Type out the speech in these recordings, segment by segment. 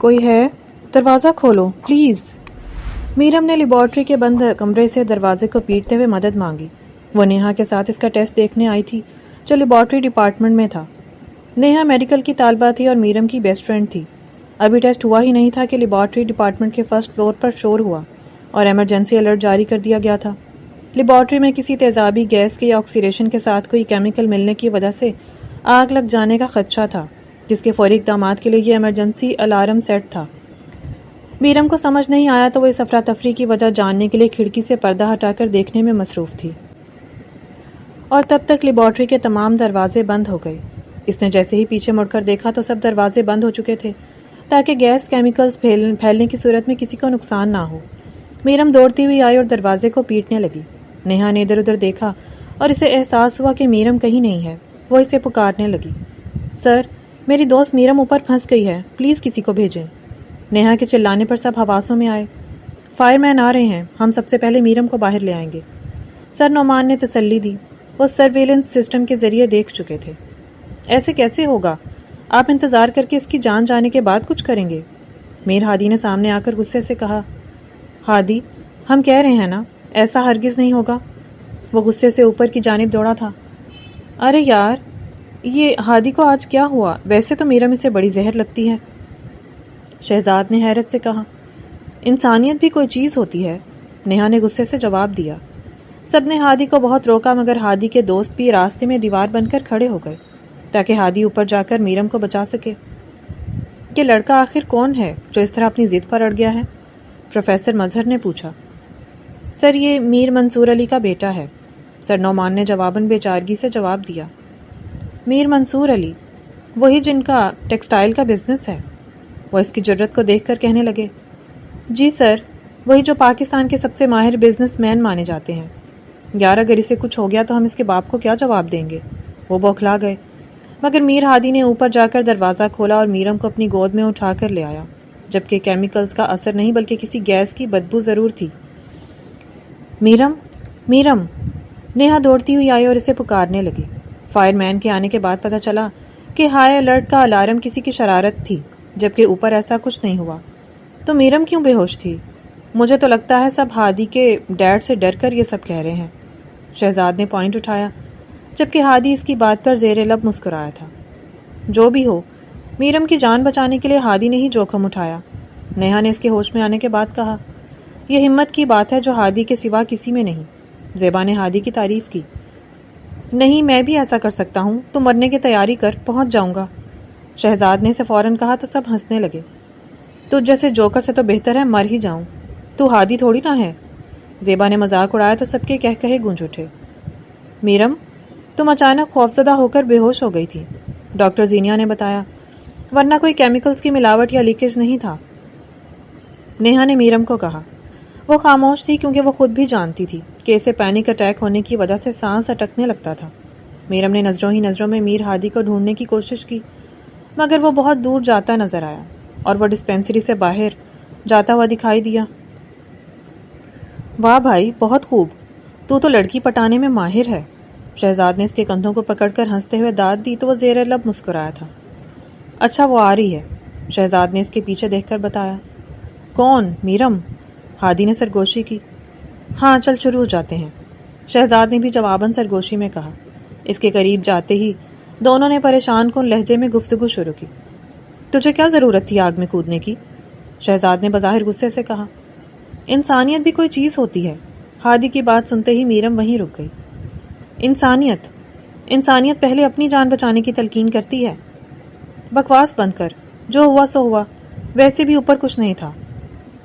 کوئی ہے؟ دروازہ کھولو پلیز۔ میرم نے لیبارٹری کے بند کمرے سے دروازے کو پیٹتے ہوئے مدد مانگی۔ وہ نیہا کے ساتھ اس کا ٹیسٹ دیکھنے آئی تھی جو لیبارٹری ڈپارٹمنٹ میں تھا۔ نیہا میڈیکل کی طالبہ تھی اور میرم کی بیسٹ فرینڈ تھی۔ ابھی ٹیسٹ ہوا ہی نہیں تھا کہ لیبارٹری ڈپارٹمنٹ کے فرسٹ فلور پر شور ہوا اور ایمرجنسی الرٹ جاری کر دیا گیا تھا۔ لیبارٹری میں کسی تیزابی گیس کے یا آکسیڈیشن کے ساتھ کوئی کیمیکل ملنے کی وجہ سے آگ لگ جانے کا خدشہ تھا، جس کے فوری اقدامات کے لیے یہ ایمرجنسی الارم سیٹ تھا۔ میرم کو سمجھ نہیں آیا تو وہ اس افراتفری کی وجہ جاننے کے لیے کھڑکی سے پردہ ہٹا کر دیکھنے میں مصروف تھی، اور تب تک لیبارٹری کے تمام دروازے بند ہو گئے۔ اس نے جیسے ہی پیچھے مڑ کر دیکھا تو سب دروازے بند ہو چکے تھے تاکہ گیس کیمیکلز پھیلنے کی صورت میں کسی کو نقصان نہ ہو۔ میرم دوڑتی ہوئی آئی اور دروازے کو پیٹنے لگی۔ نیہا نے ادھر ادھر دیکھا اور اسے احساس ہوا کہ میرم کہیں نہیں ہے۔ وہ اسے پکارنے لگی، سر، میری دوست میرم اوپر پھنس گئی ہے، پلیز کسی کو بھیجیں۔ نیہا کے چلانے پر سب حواسوں میں آئے۔ فائر مین آ رہے ہیں، ہم سب سے پہلے میرم کو باہر لے آئیں گے، سر نعمان نے تسلی دی۔ وہ سرویلنس سسٹم کے ذریعے دیکھ چکے تھے۔ ایسے کیسے ہوگا؟ آپ انتظار کر کے اس کی جان جانے کے بعد کچھ کریں گے؟ میر ہادی نے سامنے آ کر غصے سے کہا۔ ہادی، ہم کہہ رہے ہیں نا ایسا ہرگز نہیں ہوگا۔ وہ غصے سے اوپر کی جانب دوڑا تھا۔ ارے یار، یہ ہادی کو آج کیا ہوا؟ ویسے تو میرم اسے بڑی زہر لگتی ہے۔ شہزاد نے حیرت سے کہا۔ انسانیت بھی کوئی چیز ہوتی ہے، نیہا نے غصے سے جواب دیا۔ سب نے ہادی کو بہت روکا مگر ہادی کے دوست بھی راستے میں دیوار بن کر کھڑے ہو گئے تاکہ ہادی اوپر جا کر میرم کو بچا سکے۔ یہ لڑکا آخر کون ہے جو اس طرح اپنی ضد پر اڑ گیا ہے؟ پروفیسر مظہر نے پوچھا۔ سر، یہ میر منصور علی کا بیٹا ہے، سر نعمان نے جواباً بے چارگی سے جواب دیا۔ میر منصور علی، وہی جن کا ٹیکسٹائل کا بزنس ہے؟ وہ اس کی جرت کو دیکھ کر کہنے لگے۔ جی سر، وہی جو پاکستان کے سب سے ماہر بزنس مین مانے جاتے ہیں۔ یار، اگر اسے کچھ ہو گیا تو ہم اس کے باپ کو کیا جواب دیں گے؟ وہ بوکھلا گئے، مگر میر ہادی نے اوپر جا کر دروازہ کھولا اور میرم کو اپنی گود میں اٹھا کر لے آیا، جبکہ کیمیکلز کا اثر نہیں بلکہ کسی گیس کی بدبو ضرور تھی۔ میرم، میرم، نیہا دوڑتی ہوئی آئی اور اسے پکارنے لگی۔ فائر مین کے آنے کے بعد پتہ چلا کہ ہائی الرٹ کا الارم کسی کی شرارت تھی، جبکہ اوپر ایسا کچھ نہیں ہوا۔ تو میرم کیوں بے ہوش تھی؟ مجھے تو لگتا ہے سب ہادی کے ڈیڈ سے ڈر کر یہ سب کہہ رہے ہیں۔ شہزاد نے پوائنٹ اٹھایا، جبکہ ہادی اس کی بات پر زیر لب مسکرایا تھا۔ جو بھی ہو، میرم کی جان بچانے کے لیے ہادی نے ہی جوخم اٹھایا، نیہا نے اس کے ہوش میں آنے کے بعد کہا۔ یہ ہمت کی بات ہے جو ہادی کے سوا کسی میں نہیں۔ زیبا نے ہادی کی تعریف کی۔ نہیں، میں بھی ایسا کر سکتا ہوں، تو مرنے کی تیاری کر، پہنچ جاؤں گا۔ شہزاد نے اسے فوراً کہا تو سب ہنسنے لگے۔ تو جیسے جوکر سے تو بہتر ہے مر ہی جاؤں، تو ہادی تھوڑی نہ ہے۔ زیبا نے مذاق اڑایا تو سب کے کہے گونج اٹھے۔ میرم، تم اچانک خوفزدہ ہو کر بے ہوش ہو گئی تھی، ڈاکٹر زینیا نے بتایا، ورنہ کوئی کیمیکلز کی ملاوٹ یا لیکیج نہیں تھا، نیہا نے میرم کو کہا۔ وہ خاموش تھی کیونکہ وہ خود بھی جانتی تھی کہ اسے پینک اٹیک ہونے کی وجہ سے سانس اٹکنے لگتا تھا۔ میرم نے نظروں ہی نظروں میں میر ہادی کو ڈھونڈنے کی کوشش کی، مگر وہ بہت دور جاتا نظر آیا اور وہ ڈسپینسری سے باہر جاتا ہوا دکھائی دیا۔ واہ بھائی، بہت خوب، تو لڑکی پٹانے میں ماہر ہے۔ شہزاد نے اس کے کندھوں کو پکڑ کر ہنستے ہوئے داد دی تو وہ زیر لب مسکرایا تھا۔ اچھا، وہ آ رہی ہے، شہزاد نے اس کے پیچھے دیکھ کر بتایا۔ کون؟ میرم؟ ہادی نے سرگوشی کی۔ ہاں، چل شروع ہو جاتے ہیں، شہزاد نے بھی جواباً سرگوشی میں کہا۔ اس کے قریب جاتے ہی دونوں نے پریشان کن لہجے میں گفتگو شروع کی۔ تجھے کیا ضرورت تھی آگ میں کودنے کی؟ شہزاد نے بظاہر غصے سے کہا۔ انسانیت بھی کوئی چیز ہوتی ہے۔ ہادی کی بات سنتے ہی میرم وہیں رک گئی۔ انسانیت پہلے اپنی جان بچانے کی تلقین کرتی ہے۔ بکواس بند کر، جو ہوا سو ہوا، ویسے بھی اوپر کچھ نہیں تھا۔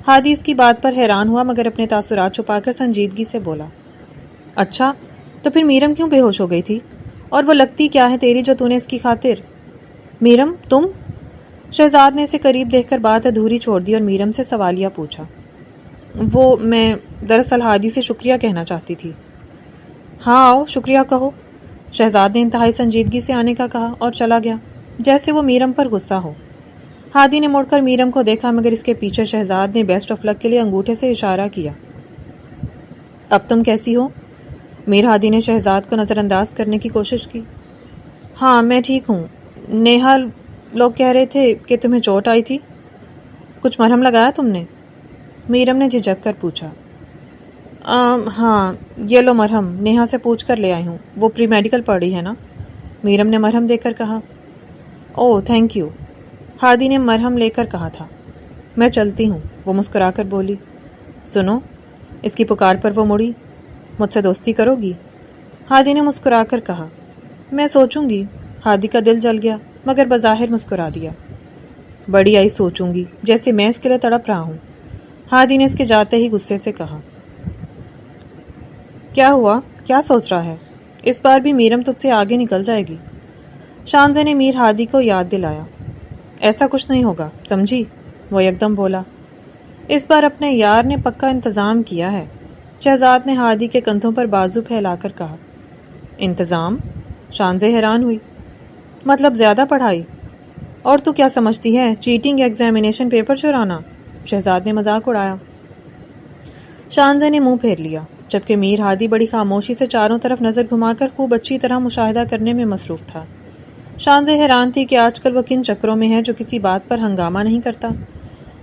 ہادی اس کی بات پر حیران ہوا مگر اپنے تاثرات چھپا کر سنجیدگی سے بولا۔ اچھا، تو پھر میرم کیوں بے ہوش ہو گئی تھی؟ اور وہ لگتی کیا ہے تیری جو نے اس کی خاطر؟ میرم، تم؟ شہزاد نے اسے قریب دیکھ کر بات ادھوری چھوڑ دی اور میرم سے سوالیہ پوچھا۔ میں دراصل ہادی سے شکریہ کہنا چاہتی تھی۔ ہاں آؤ، شکریہ کہو، شہزاد نے انتہائی سنجیدگی سے آنے کا کہا اور چلا گیا جیسے وہ میرم پر غصہ ہو۔ ہادی نے مڑ کر میرم کو دیکھا مگر اس کے پیچھے شہزاد نے بیسٹ آف لک کے لیے انگوٹھے سے اشارہ کیا۔ اب تم کیسی ہو؟ میر ہادی نے شہزاد کو نظر انداز کرنے کی کوشش کی۔ ہاں، میں ٹھیک ہوں۔ نیہا، لوگ کہہ رہے تھے کہ تمہیں چوٹ آئی تھی۔ کچھ مرہم لگایا تم نے؟ میرم نے جھجک کر پوچھا۔ ہاں یہ لو مرہم، نیہا سے پوچھ کر لے آئی ہوں، وہ پری میڈیکل پڑھی ہے نا؟ میرم نے مرہم دے کر کہا۔ اوہ تھینک یو، ہادی نے مرہم لے کر کہا تھا۔ میں چلتی ہوں، وہ مسکرا کر بولی۔ سنو، اس کی پکار پر وہ مڑی۔ مجھ سے دوستی کرو گی؟ ہادی نے مسکرا کر کہا۔ میں سوچوں گی۔ ہادی کا دل جل گیا مگر بظاہر مسکرا دیا۔ بڑی آئی سوچوں گی، جیسے میں اس کے لیے تڑپ رہا ہوں، ہادی نے اس کے جاتے ہی غصے سے کہا۔ کیا ہوا؟ کیا سوچ رہا ہے؟ اس بار بھی میرم تجھ سے آگے نکل جائے گی۔ شانزے نے میر ہادی کو یاد دلایا۔ ایسا کچھ نہیں ہوگا، سمجھی؟ وہ یکدم بولا۔ اس بار اپنے یار نے پکا انتظام کیا ہے، شہزاد نے ہادی کے کندھوں پر بازو پھیلا کر کہا۔ انتظام؟ شانزے حیران ہوئی۔ مطلب زیادہ پڑھائی؟ اور تو کیا سمجھتی ہے، چیٹنگ ایگزامینیشن پیپر چرانا؟ شہزاد نے مذاق اڑایا۔ شانزے نے منہ پھیر لیا، جبکہ میر ہادی بڑی خاموشی سے چاروں طرف نظر گھما کر خوب اچھی طرح مشاہدہ کرنے میں مصروف تھا۔ شانزے حیران تھی کہ آج کل وہ کن چکروں میں ہے جو کسی بات پر ہنگامہ نہیں کرتا۔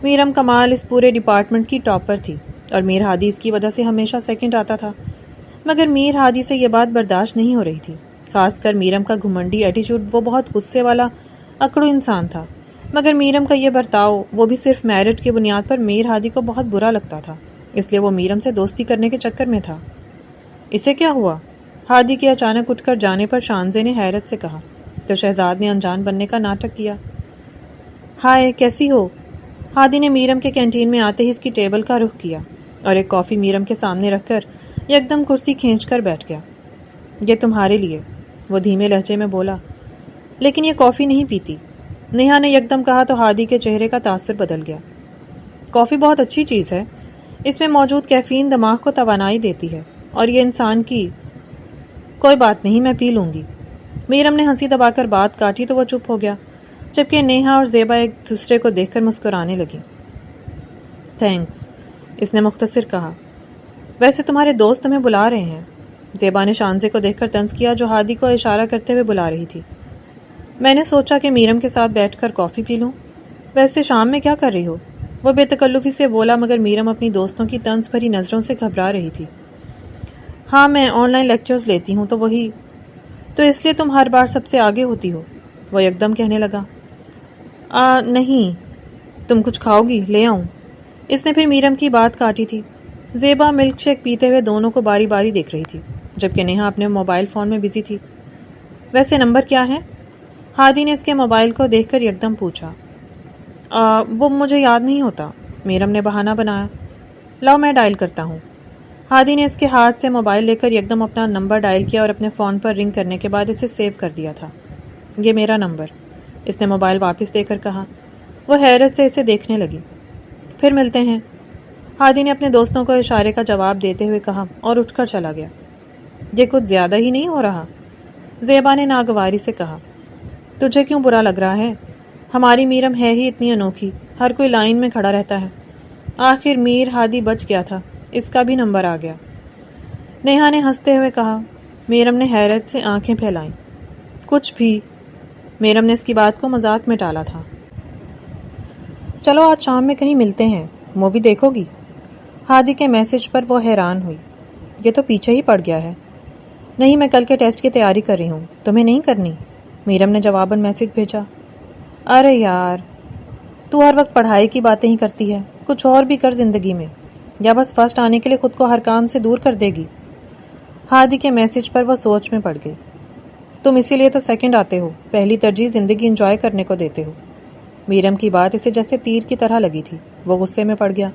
میرم کمال اس پورے ڈپارٹمنٹ کی ٹاپر تھی اور میر ہادی اس کی وجہ سے ہمیشہ سیکنڈ آتا تھا، مگر میر ہادی سے یہ بات برداشت نہیں ہو رہی تھی، خاص کر میرم کا گھمنڈی ایٹیچیوڈ۔ وہ بہت غصے والا اکڑو انسان تھا، مگر میرم کا یہ برتاؤ، وہ بھی صرف میرٹ کی بنیاد پر، میر ہادی کو بہت برا لگتا تھا، اس لیے وہ میرم سے دوستی کرنے کے چکر میں تھا۔ اسے کیا ہوا؟ ہادی کے اچانک اٹھ کر جانے پر شانزے نے حیرت سے کہا، تو شہزاد نے انجان بننے کا ناٹک کیا۔ ہائے کیسی ہو؟ ہادی نے میرم کے کینٹین میں آتے ہی اس کی ٹیبل کا رخ کیا اور ایک کافی میرم کے سامنے رکھ کر یکدم کرسی کھینچ کر بیٹھ گیا۔ یہ تمہارے لیے، وہ دھیمے لہجے میں بولا۔ لیکن یہ کافی نہیں پیتی، نیہا نے یکدم کہا تو ہادی کے چہرے کا تاثر بدل گیا۔ کافی بہت اچھی چیز ہے، اس میں موجود کیفین دماغ کو توانائی دیتی ہے اور یہ انسان کی… کوئی بات نہیں، میں پی لوں گی۔ میرم نے ہنسی دبا کر بات کاٹی تو وہ چپ ہو گیا، جبکہ نیہا اور زیبا ایک دوسرے کو دیکھ کر مسکرانے لگی۔ تھینکس، اس نے مختصر کہا۔ ویسے تمہارے دوست تمہیں بلا رہے ہیں، زیبا نے شانزے کو دیکھ کر طنز کیا جو ہادی کو اشارہ کرتے ہوئے بلا رہی تھی۔ میں نے سوچا کہ میرم کے ساتھ بیٹھ کر کافی پی لوں۔ ویسے شام میں کیا کر رہی ہو؟ وہ بے تکلفی سے بولا، مگر میرم اپنی دوستوں کی طنز بھری نظروں سے گھبرا رہی تھی۔ ہاں میں آن لائن لیکچرز لیتی ہوں تو وہی… تو اس لیے تم ہر بار سب سے آگے ہوتی ہو، وہ یکدم کہنے لگا۔ نہیں، تم کچھ کھاؤ گی؟ لے آؤں؟ اس نے پھر میرم کی بات کاٹی تھی۔ زیبا ملک شیک پیتے ہوئے دونوں کو باری باری دیکھ رہی تھی، جبکہ نیہا اپنے موبائل فون میں بزی تھی۔ ویسے نمبر کیا ہے؟ ہادی نے اس کے موبائل کو دیکھ کر یکدم پوچھا۔ وہ مجھے یاد نہیں ہوتا، میرم نے بہانہ بنایا۔ لاؤ میں ڈائل کرتا ہوں۔ ہادی نے اس کے ہاتھ سے موبائل لے کر یکدم اپنا نمبر ڈائل کیا اور اپنے فون پر رنگ کرنے کے بعد اسے سیو کر دیا تھا۔ یہ میرا نمبر، اس نے موبائل واپس دے کر کہا۔ وہ حیرت سے اسے دیکھنے لگی۔ پھر ملتے ہیں، ہادی نے اپنے دوستوں کو اشارے کا جواب دیتے ہوئے کہا اور اٹھ کر چلا گیا۔ یہ کچھ زیادہ ہی نہیں ہو رہا؟ زیبا نے ناگواری سے کہا۔ تجھے کیوں برا لگ رہا ہے؟ ہماری میرم ہے ہی اتنی انوکھی، ہر کوئی لائن میں کھڑا رہتا ہے۔ آخر میر ہادی بچ گیا تھا، اس کا بھی نمبر آ گیا، نیہا نے ہنستے ہوئے کہا۔ میرم نے حیرت سے آنکھیں پھیلائیں۔ کچھ بھی؟ میرم نے اس کی بات کو مذاق میں ٹالا تھا۔ چلو آج شام میں کہیں ملتے ہیں، مووی دیکھو گی؟ ہادی کے میسج پر وہ حیران ہوئی۔ یہ تو پیچھے ہی پڑ گیا ہے۔ نہیں، میں کل کے ٹیسٹ کی تیاری کر رہی ہوں، تمہیں نہیں کرنی؟ میرم نے جواباً میسج بھیجا۔ ارے یار، تو ہر وقت پڑھائی کی باتیں ہی کرتی ہے، کچھ اور بھی کر زندگی میں، یا بس فرسٹ آنے کے لیے خود کو ہر کام سے دور کر دے گی؟ ہادی کے میسج پر وہ سوچ میں پڑ گئی۔ تم اسی لیے تو سیکنڈ آتے ہو، پہلی ترجیح زندگی انجوائے کرنے کو دیتے ہو۔ میرم کی بات اسے جیسے تیر کی طرح لگی تھی، وہ غصے میں پڑ گیا۔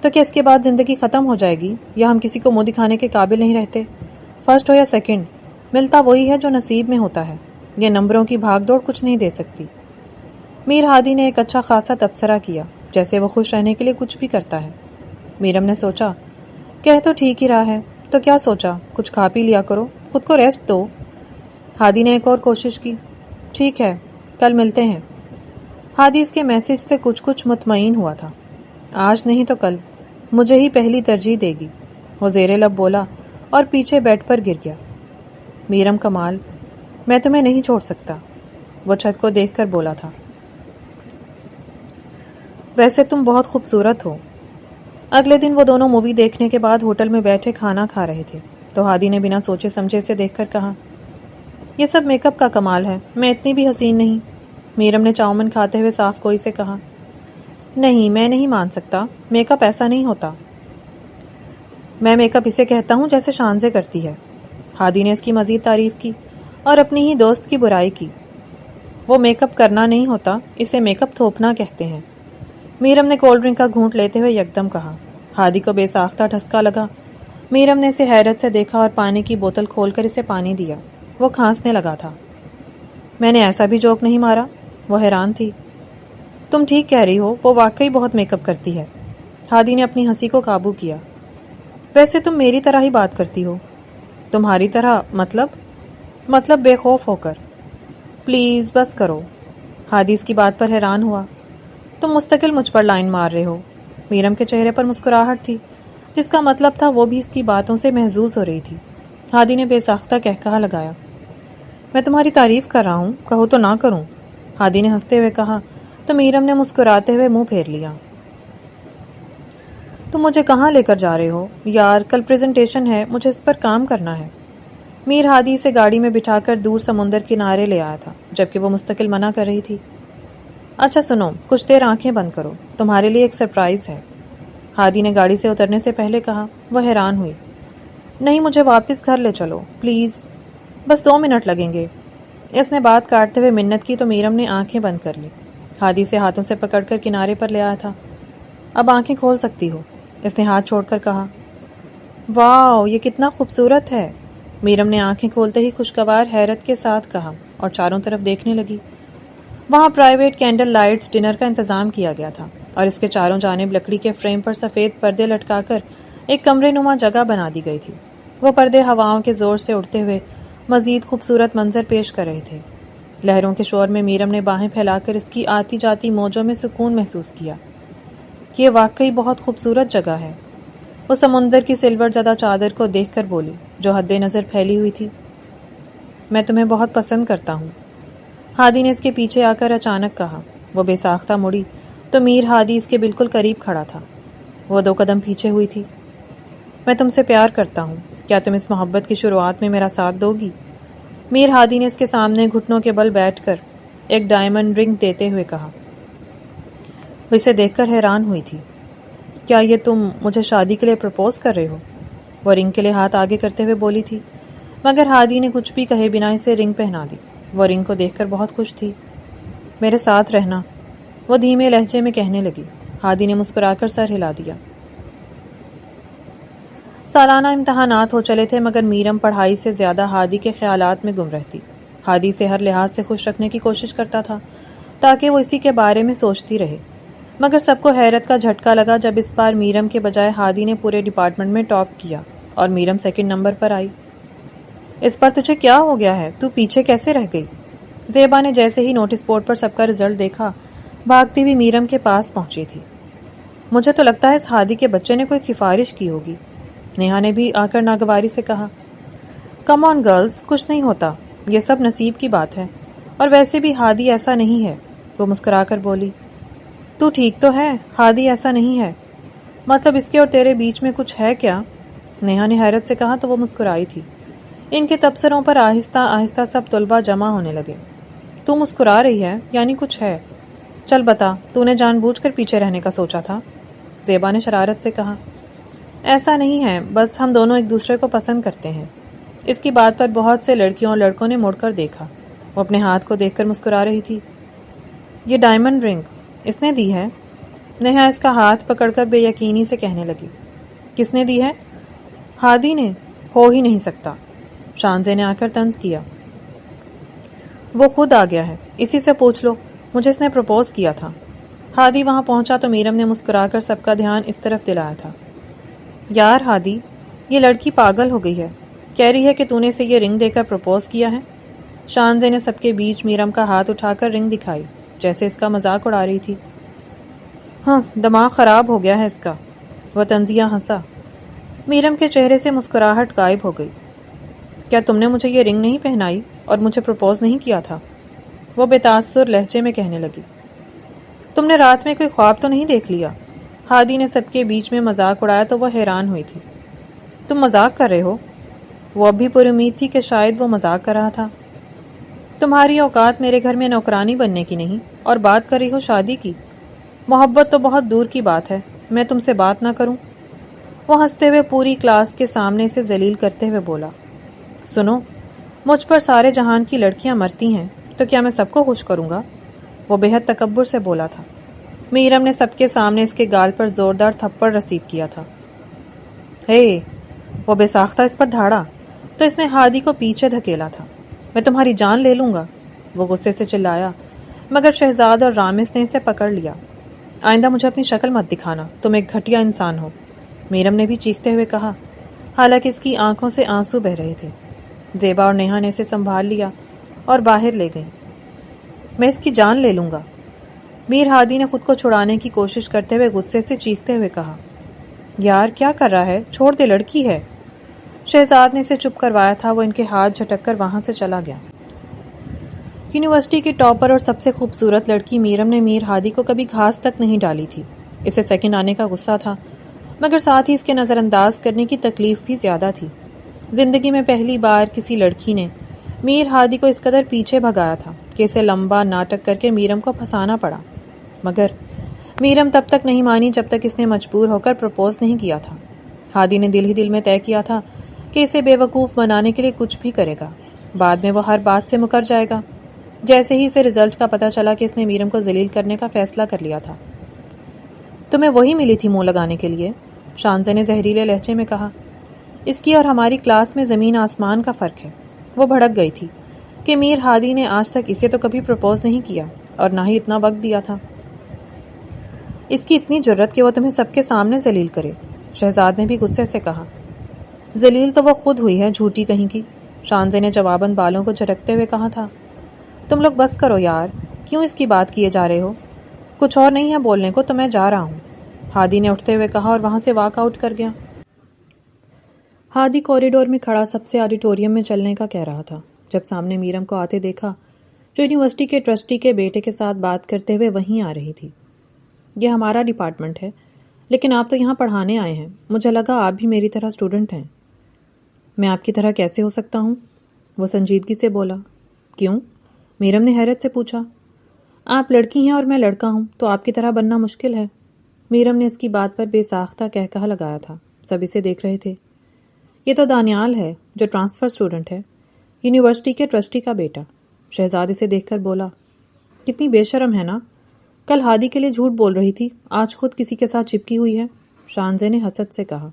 تو کیا اس کے بعد زندگی ختم ہو جائے گی، یا ہم کسی کو منہ دکھانے کے قابل نہیں رہتے؟ فرسٹ ہو یا سیکنڈ، ملتا وہی ہے جو نصیب میں ہوتا ہے، یہ نمبروں کی بھاگ دوڑ کچھ نہیں دے سکتی۔ میر ہادی نے ایک اچھا خاصا تبصرہ کیا، جیسے وہ خوش رہنے کے لیے کچھ بھی کرتا ہے۔ میرم نے سوچا، کہہ تو ٹھیک ہی رہا ہے، تو کیا سوچا، کچھ کھا پی لیا کرو، خود کو ریسٹ دو۔ ہادی نے ایک اور کوشش کی۔ ٹھیک ہے، کل ملتے ہیں۔ ہادی اس کے میسج سے کچھ مطمئن ہوا تھا۔ آج نہیں تو کل، مجھے ہی پہلی ترجیح دے گی، وہ زیر لب بولا اور پیچھے بیڈ پر گر گیا۔ میرم کمال، میں تمہیں نہیں چھوڑ سکتا، وہ چھت کو دیکھ کر بولا تھا۔ ویسے تم بہت خوبصورت ہو۔ اگلے دن وہ دونوں مووی دیکھنے کے بعد ہوٹل میں بیٹھے کھانا کھا رہے تھے تو ہادی نے بنا سوچے سمجھے سے دیکھ کر کہا، یہ سب میک اپ کا کمال ہے، میں اتنی بھی حسین نہیں۔ میرم نے چاؤمن کھاتے ہوئے صاف گوئی سے کہا، نہیں میں نہیں مان سکتا، میک اپ ایسا نہیں ہوتا۔ میں میک اپ اسے کہتا ہوں جیسے شانزے کرتی ہے۔ ہادی نے اس کی مزید تعریف کی اور اپنی ہی دوست کی برائی کی۔ وہ میک اپ کرنا نہیں ہوتا، اسے میک اپ تھوپنا کہتے ہیں۔ میرم نے کولڈ ڈرنک کا گھونٹ لیتے ہوئے یکدم کہا۔ ہادی کو بے ساختہ ٹھسکا لگا۔ میرم نے اسے حیرت سے دیکھا اور پانی کی بوتل کھول کر اسے پانی دیا۔ وہ کھانسنے لگا تھا۔ میں نے ایسا بھی جوک نہیں مارا، وہ حیران تھی۔ تم ٹھیک کہہ رہی ہو، وہ واقعی بہت میک اپ کرتی ہے۔ ہادی نے اپنی ہنسی کو قابو کیا۔ ویسے تم میری طرح ہی بات کرتی ہو۔ تمہاری طرح مطلب بے خوف ہو کر۔ پلیز بس کرو۔ ہادی اس کی بات پر حیران ہوا۔ تم مستقل مجھ پر لائن مار رہے ہو۔ میرم کے چہرے پر مسکراہٹ تھی جس کا مطلب تھا وہ بھی اس کی باتوں سے محظوظ ہو رہی تھی۔ ہادی نے بے ساختہ کہکہا لگایا، میں تمہاری تعریف کر رہا ہوں، کہو تو نہ کروں۔ ہادی نے ہنستے ہوئے کہا تو میرم نے مسکراتے ہوئے منہ پھیر لیا۔ تم مجھے کہاں لے کر جا رہے ہو؟ یار کل پریزنٹیشن ہے، مجھے اس پر کام کرنا ہے۔ میر ہادی سے گاڑی میں بٹھا کر دور سمندر کنارے لے آیا تھا جبکہ وہ مستقل منع کر رہی تھی۔ اچھا سنو، کچھ دیر آنکھیں بند کرو، تمہارے لیے ایک سرپرائز ہے۔ ہادی نے گاڑی سے اترنے سے پہلے کہا۔ وہ حیران ہوئی۔ نہیں، مجھے واپس گھر لے چلو پلیز، بس 2 منٹ لگیں گے۔ اس نے بات کاٹتے ہوئے منت کی تو میرم نے آنکھیں بند کر لی۔ ہادی سے ہاتھوں سے پکڑ کر کنارے پر لے آیا تھا۔ اب آنکھیں کھول سکتی ہو، اس نے ہاتھ چھوڑ کر کہا۔ واو، یہ کتنا خوبصورت ہے، میرم نے آنکھیں کھولتے ہی خوشگوار حیرت کے ساتھ کہا اور چاروں طرف دیکھنے لگی۔ وہاں پرائیویٹ کینڈل لائٹس ڈنر کا انتظام کیا گیا تھا اور اس کے چاروں جانب لکڑی کے فریم پر سفید پردے لٹکا کر ایک کمرے نما جگہ بنا دی گئی تھی۔ وہ پردے ہواؤں کے زور سے اڑتے ہوئے مزید خوبصورت منظر پیش کر رہے تھے۔ لہروں کے شور میں میرم نے باہیں پھیلا کر اس کی آتی جاتی موجوں میں سکون محسوس کیا۔ یہ واقعی بہت خوبصورت جگہ ہے، وہ سمندر کی سلور زدہ چادر کو دیکھ کر بولی جو حد نظر پھیلی ہوئی تھی۔ میں تمہیں بہت پسند کرتا ہوں، ہادی نے اس کے پیچھے آ کر اچانک کہا۔ وہ بے ساختہ مڑی تو میر ہادی اس کے بالکل قریب کھڑا تھا۔ وہ 2 قدم پیچھے ہوئی تھی۔ میں تم سے پیار کرتا ہوں، کیا تم اس محبت کی شروعات میں میرا ساتھ دو گی؟ میر ہادی نے اس کے سامنے گھٹنوں کے بل بیٹھ کر ایک ڈائمنڈ رنگ دیتے ہوئے کہا۔ وہ اسے دیکھ کر حیران ہوئی تھی۔ کیا یہ تم مجھے شادی کے لیے پرپوز کر رہے ہو؟ وہ رنگ کے لیے ہاتھ آگے کرتے ہوئے بولی تھی، مگر ہادی نے کچھ بھی کہے بنا اسے رنگ پہنا دی۔ وہ رنگ کو دیکھ کر بہت خوش تھی۔ میرے ساتھ رہنا، وہ دھیمے لہجے میں کہنے لگی۔ ہادی نے مسکرا کر سر ہلا دیا۔ سالانہ امتحانات ہو چلے تھے مگر میرم پڑھائی سے زیادہ ہادی کے خیالات میں گم رہتی۔ ہادی سے ہر لحاظ سے خوش رکھنے کی کوشش کرتا تھا تاکہ وہ اسی کے بارے میں سوچتی رہے، مگر سب کو حیرت کا جھٹکا لگا جب اس بار میرم کے بجائے ہادی نے پورے ڈپارٹمنٹ میں ٹاپ کیا اور میرم 2nd نمبر پر آئی۔ اس بار تجھے کیا ہو گیا ہے؟ تو پیچھے کیسے رہ گئی؟ زیبا نے جیسے ہی نوٹس بورڈ پر سب کا رزلٹ دیکھا بھاگتی ہوئی میرم کے پاس پہنچی تھی۔ مجھے تو لگتا ہے اس ہادی کے بچے نے کوئی سفارش کی ہوگی، نیہا نے بھی آ کر ناگواری سے کہا۔ کم آن گرلز، کچھ نہیں ہوتا، یہ سب نصیب کی بات ہے، اور ویسے بھی ہادی ایسا نہیں ہے، وہ مسکرا کر بولی۔ تو ٹھیک تو ہے، ہادی ایسا نہیں ہے، مطلب اس کے اور تیرے بیچ میں کچھ ہے کیا؟ نیہا نے حیرت سے کہا تو وہ مسکرائی تھی۔ ان کے تبصروں پر آہستہ آہستہ سب طلباء جمع ہونے لگے۔ تو مسکرا رہی ہے، یعنی کچھ ہے، چل بتا، تو نے جان بوجھ کر پیچھے رہنے کا سوچا تھا؟ زیبا نے شرارت سے کہا۔ ایسا نہیں ہے، بس ہم دونوں ایک دوسرے کو پسند کرتے ہیں۔ اس کی بات پر بہت سے لڑکیوں اور لڑکوں نے مڑ کر دیکھا۔ وہ اپنے ہاتھ کو دیکھ کر مسکرا رہی تھی۔ یہ ڈائمنڈ رنگ اس نے دی ہے؟ نیہا اس کا ہاتھ پکڑ کر بے یقینی سے کہنے لگی۔ کس نے دی ہے؟ ہادی نے، ہو ہی نہیں سکتا، شانزے نے آ کر طنز کیا۔ وہ خود آ گیا ہے، اسی سے پوچھ لو، مجھے اس نے پروپوز کیا تھا۔ ہادی وہاں پہنچا تو میرم نے مسکرا کر سب کا دھیان اس طرف دلایا تھا۔ یار ہادی، یہ لڑکی پاگل ہو گئی ہے، کہہ رہی ہے کہ تو نے اسے یہ رنگ دے کر پروپوز کیا ہے۔ شانزے نے سب کے بیچ میرم کا ہاتھ اٹھا کر رنگ دکھائی جیسے اس کا مذاق اڑا رہی تھی۔ ہاں، دماغ خراب ہو گیا ہے اس کا، وہ طنزیہ ہنسا۔ میرم کے چہرے سے مسکراہٹ غائب ہو گئی۔ کیا تم نے مجھے یہ رنگ نہیں پہنائی اور مجھے پروپوز نہیں کیا تھا؟ وہ بے تاثر لہجے میں کہنے لگی۔ تم نے رات میں کوئی خواب تو نہیں دیکھ لیا؟ ہادی نے سب کے بیچ میں مذاق اڑایا تو وہ حیران ہوئی تھی۔ تم مذاق کر رہے ہو؟ وہ اب بھی پر امید تھی کہ شاید وہ مذاق کر رہا تھا۔ تمہاری اوقات میرے گھر میں نوکرانی بننے کی نہیں، اور بات کر رہی ہو شادی کی؟ محبت تو بہت دور کی بات ہے، میں تم سے بات نہ کروں؟ وہ ہنستے ہوئے پوری کلاس کے سامنے سے ذلیل کرتے ہوئے بولا، سنو، مجھ پر سارے جہان کی لڑکیاں مرتی ہیں تو کیا میں سب کو خوش کروں گا؟ وہ بے حد تکبر سے بولا تھا۔ میرم نے سب کے سامنے اس کے گال پر زوردار تھپڑ رسید کیا تھا۔ ہے، وہ بے ساختہ اس پر دھاڑا تو اس نے ہادی کو پیچھے دھکیلا تھا۔ میں تمہاری جان لے لوں گا، وہ غصے سے چلایا، مگر شہزاد اور رامس نے اسے پکڑ لیا۔ آئندہ مجھے اپنی شکل مت دکھانا، تم ایک گھٹیا انسان ہو، میرم نے بھی چیختے ہوئے کہا، حالانکہ اس کی آنکھوں سے آنسو بہ رہے تھے۔ زیبا اور نیہا نے اسے سنبھال لیا اور باہر لے گئیں۔ میں اس کی جان لے لوں گا، میر ہادی نے خود کو چھڑانے کی کوشش کرتے ہوئے غصے سے چیختے ہوئے کہا۔ یار کیا کر رہا ہے، چھوڑ دے، لڑکی ہے۔ شہزاد نے اسے چپ کروایا تھا، وہ ان کے ہاتھ جھٹک کر وہاں سے چلا گیا۔ یونیورسٹی کی ٹاپر اور سب سے خوبصورت لڑکی میرم نے میر ہادی کو کبھی گھاس تک نہیں ڈالی تھی۔ اسے سیکنڈ آنے کا غصہ تھا، مگر ساتھ ہی اس کے نظر انداز کرنے کی تکلیف بھی زیادہ تھی۔ زندگی میں پہلی بار کسی لڑکی نے میر ہادی کو اس قدر پیچھے بھگایا تھا کہ اسے لمبا ناٹک کر کے میرم کو پھنسانا پڑا، مگر میرم تب تک نہیں مانی جب تک اس نے مجبور ہو کر پرپوز نہیں کیا تھا۔ ہادی نے دل ہی دل میں طے کیا تھا کہ اسے بے وقوف بنانے کے لیے کچھ بھی کرے گا، بعد میں وہ ہر بات سے مکر جائے گا۔ جیسے ہی اسے رزلٹ کا پتہ چلا کہ اس نے میرم کو ذلیل کرنے کا فیصلہ کر لیا تھا۔ تمہیں وہی ملی تھی منہ لگانے کے لیے؟ شانزے نے زہریلے لہجے میں کہا۔ اس کی اور ہماری کلاس میں زمین آسمان کا فرق ہے۔ وہ بھڑک گئی تھی کہ میر ہادی نے آج تک اسے تو کبھی پرپوز نہیں کیا اور نہ ہی اتنا وقت دیا تھا۔ اس کی اتنی جرت کہ وہ تمہیں سب کے سامنے ذلیل کرے، شہزاد نے بھی غصے سے کہا۔ ذلیل تو وہ خود ہوئی ہے، جھوٹی کہیں کی، شانزے نے جواباً بالوں کو جھٹکتے ہوئے کہا تھا۔ تم لوگ بس کرو یار، کیوں اس کی بات کیے جا رہے ہو؟ کچھ اور نہیں ہے بولنے کو تو میں جا رہا ہوں، ہادی نے اٹھتے ہوئے کہا اور وہاں سے واک آؤٹ کر گیا۔ ہادی کوریڈور میں کھڑا سب سے آڈیٹوریم میں چلنے کا کہہ رہا تھا جب سامنے میرم کو آتے دیکھا، جو یونیورسٹی کے ٹرسٹی کے بیٹے کے ساتھ بات کرتے ہوئے وہیں آ رہی تھی۔ یہ ہمارا ڈپارٹمنٹ ہے، لیکن آپ تو یہاں پڑھانے آئے ہیں، مجھے لگا آپ بھی میری طرح اسٹوڈنٹ ہیں۔ میں آپ کی طرح کیسے ہو سکتا ہوں؟ وہ سنجیدگی سے بولا۔ کیوں؟ میرم نے حیرت سے پوچھا۔ آپ لڑکی ہیں اور میں لڑکا ہوں تو آپ کی طرح بننا مشکل ہے۔ میرم نے اس کی بات پر بے ساختہ کہکہا لگایا تھا۔ سب اسے دیکھ رہے تھے۔ یہ تو دانیال ہے جو ٹرانسفر اسٹوڈنٹ ہے، یونیورسٹی کے ٹرسٹی کا بیٹا۔ شہزاد اسے دیکھ کر بولا، کتنی بے شرم ہے نا، کل ہادی کے لیے جھوٹ بول رہی تھی، آج خود کسی کے ساتھ چپکی ہوئی ہے۔ شانزے نے حسد سے کہا۔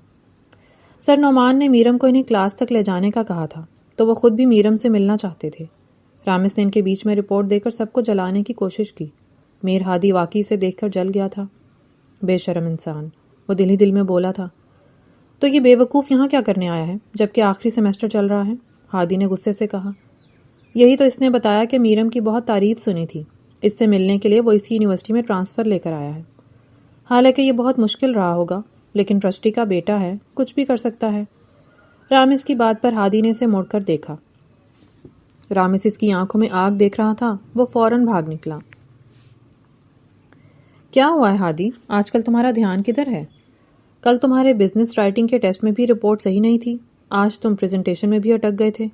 سر نعمان نے میرم کو انہیں کلاس تک لے جانے کا کہا تھا تو وہ خود بھی میرم سے ملنا چاہتے تھے۔ رامس نے ان کے بیچ میں رپورٹ دے کر سب کو جلانے کی کوشش کی۔ میر ہادی واقعی سے دیکھ کر جل گیا تھا۔ بے شرم انسان، وہ دل ہی دل میں بولا تھا۔ تو یہ بے وقوف یہاں کیا کرنے آیا ہے جبکہ آخری سیمسٹر چل رہا ہے؟ ہادی نے غصے سے کہا۔ یہی تو اس نے بتایا کہ میرم کی بہت تعریف سنی تھی، اس سے ملنے کے لیے وہ اسی یونیورسٹی میں ٹرانسفر لے کر آیا ہے۔ حالانکہ یہ بہت مشکل رہا ہوگا، لیکن ٹرسٹی کا بیٹا ہے، کچھ بھی کر سکتا ہے۔ رامس کی بات پر ہادی نے اسے مڑ کر دیکھا۔ رامس اس کی آنکھوں میں آگ دیکھ رہا تھا، وہ فوراً بھاگ نکلا۔ کیا ہوا ہے ہادی، آج کل تمہارا دھیان کدھر ہے؟ کل تمہارے بزنس رائٹنگ کے ٹیسٹ میں بھی رپورٹ صحیح نہیں تھی، آج تم پریزنٹیشن میں بھی اٹک گئے تھے،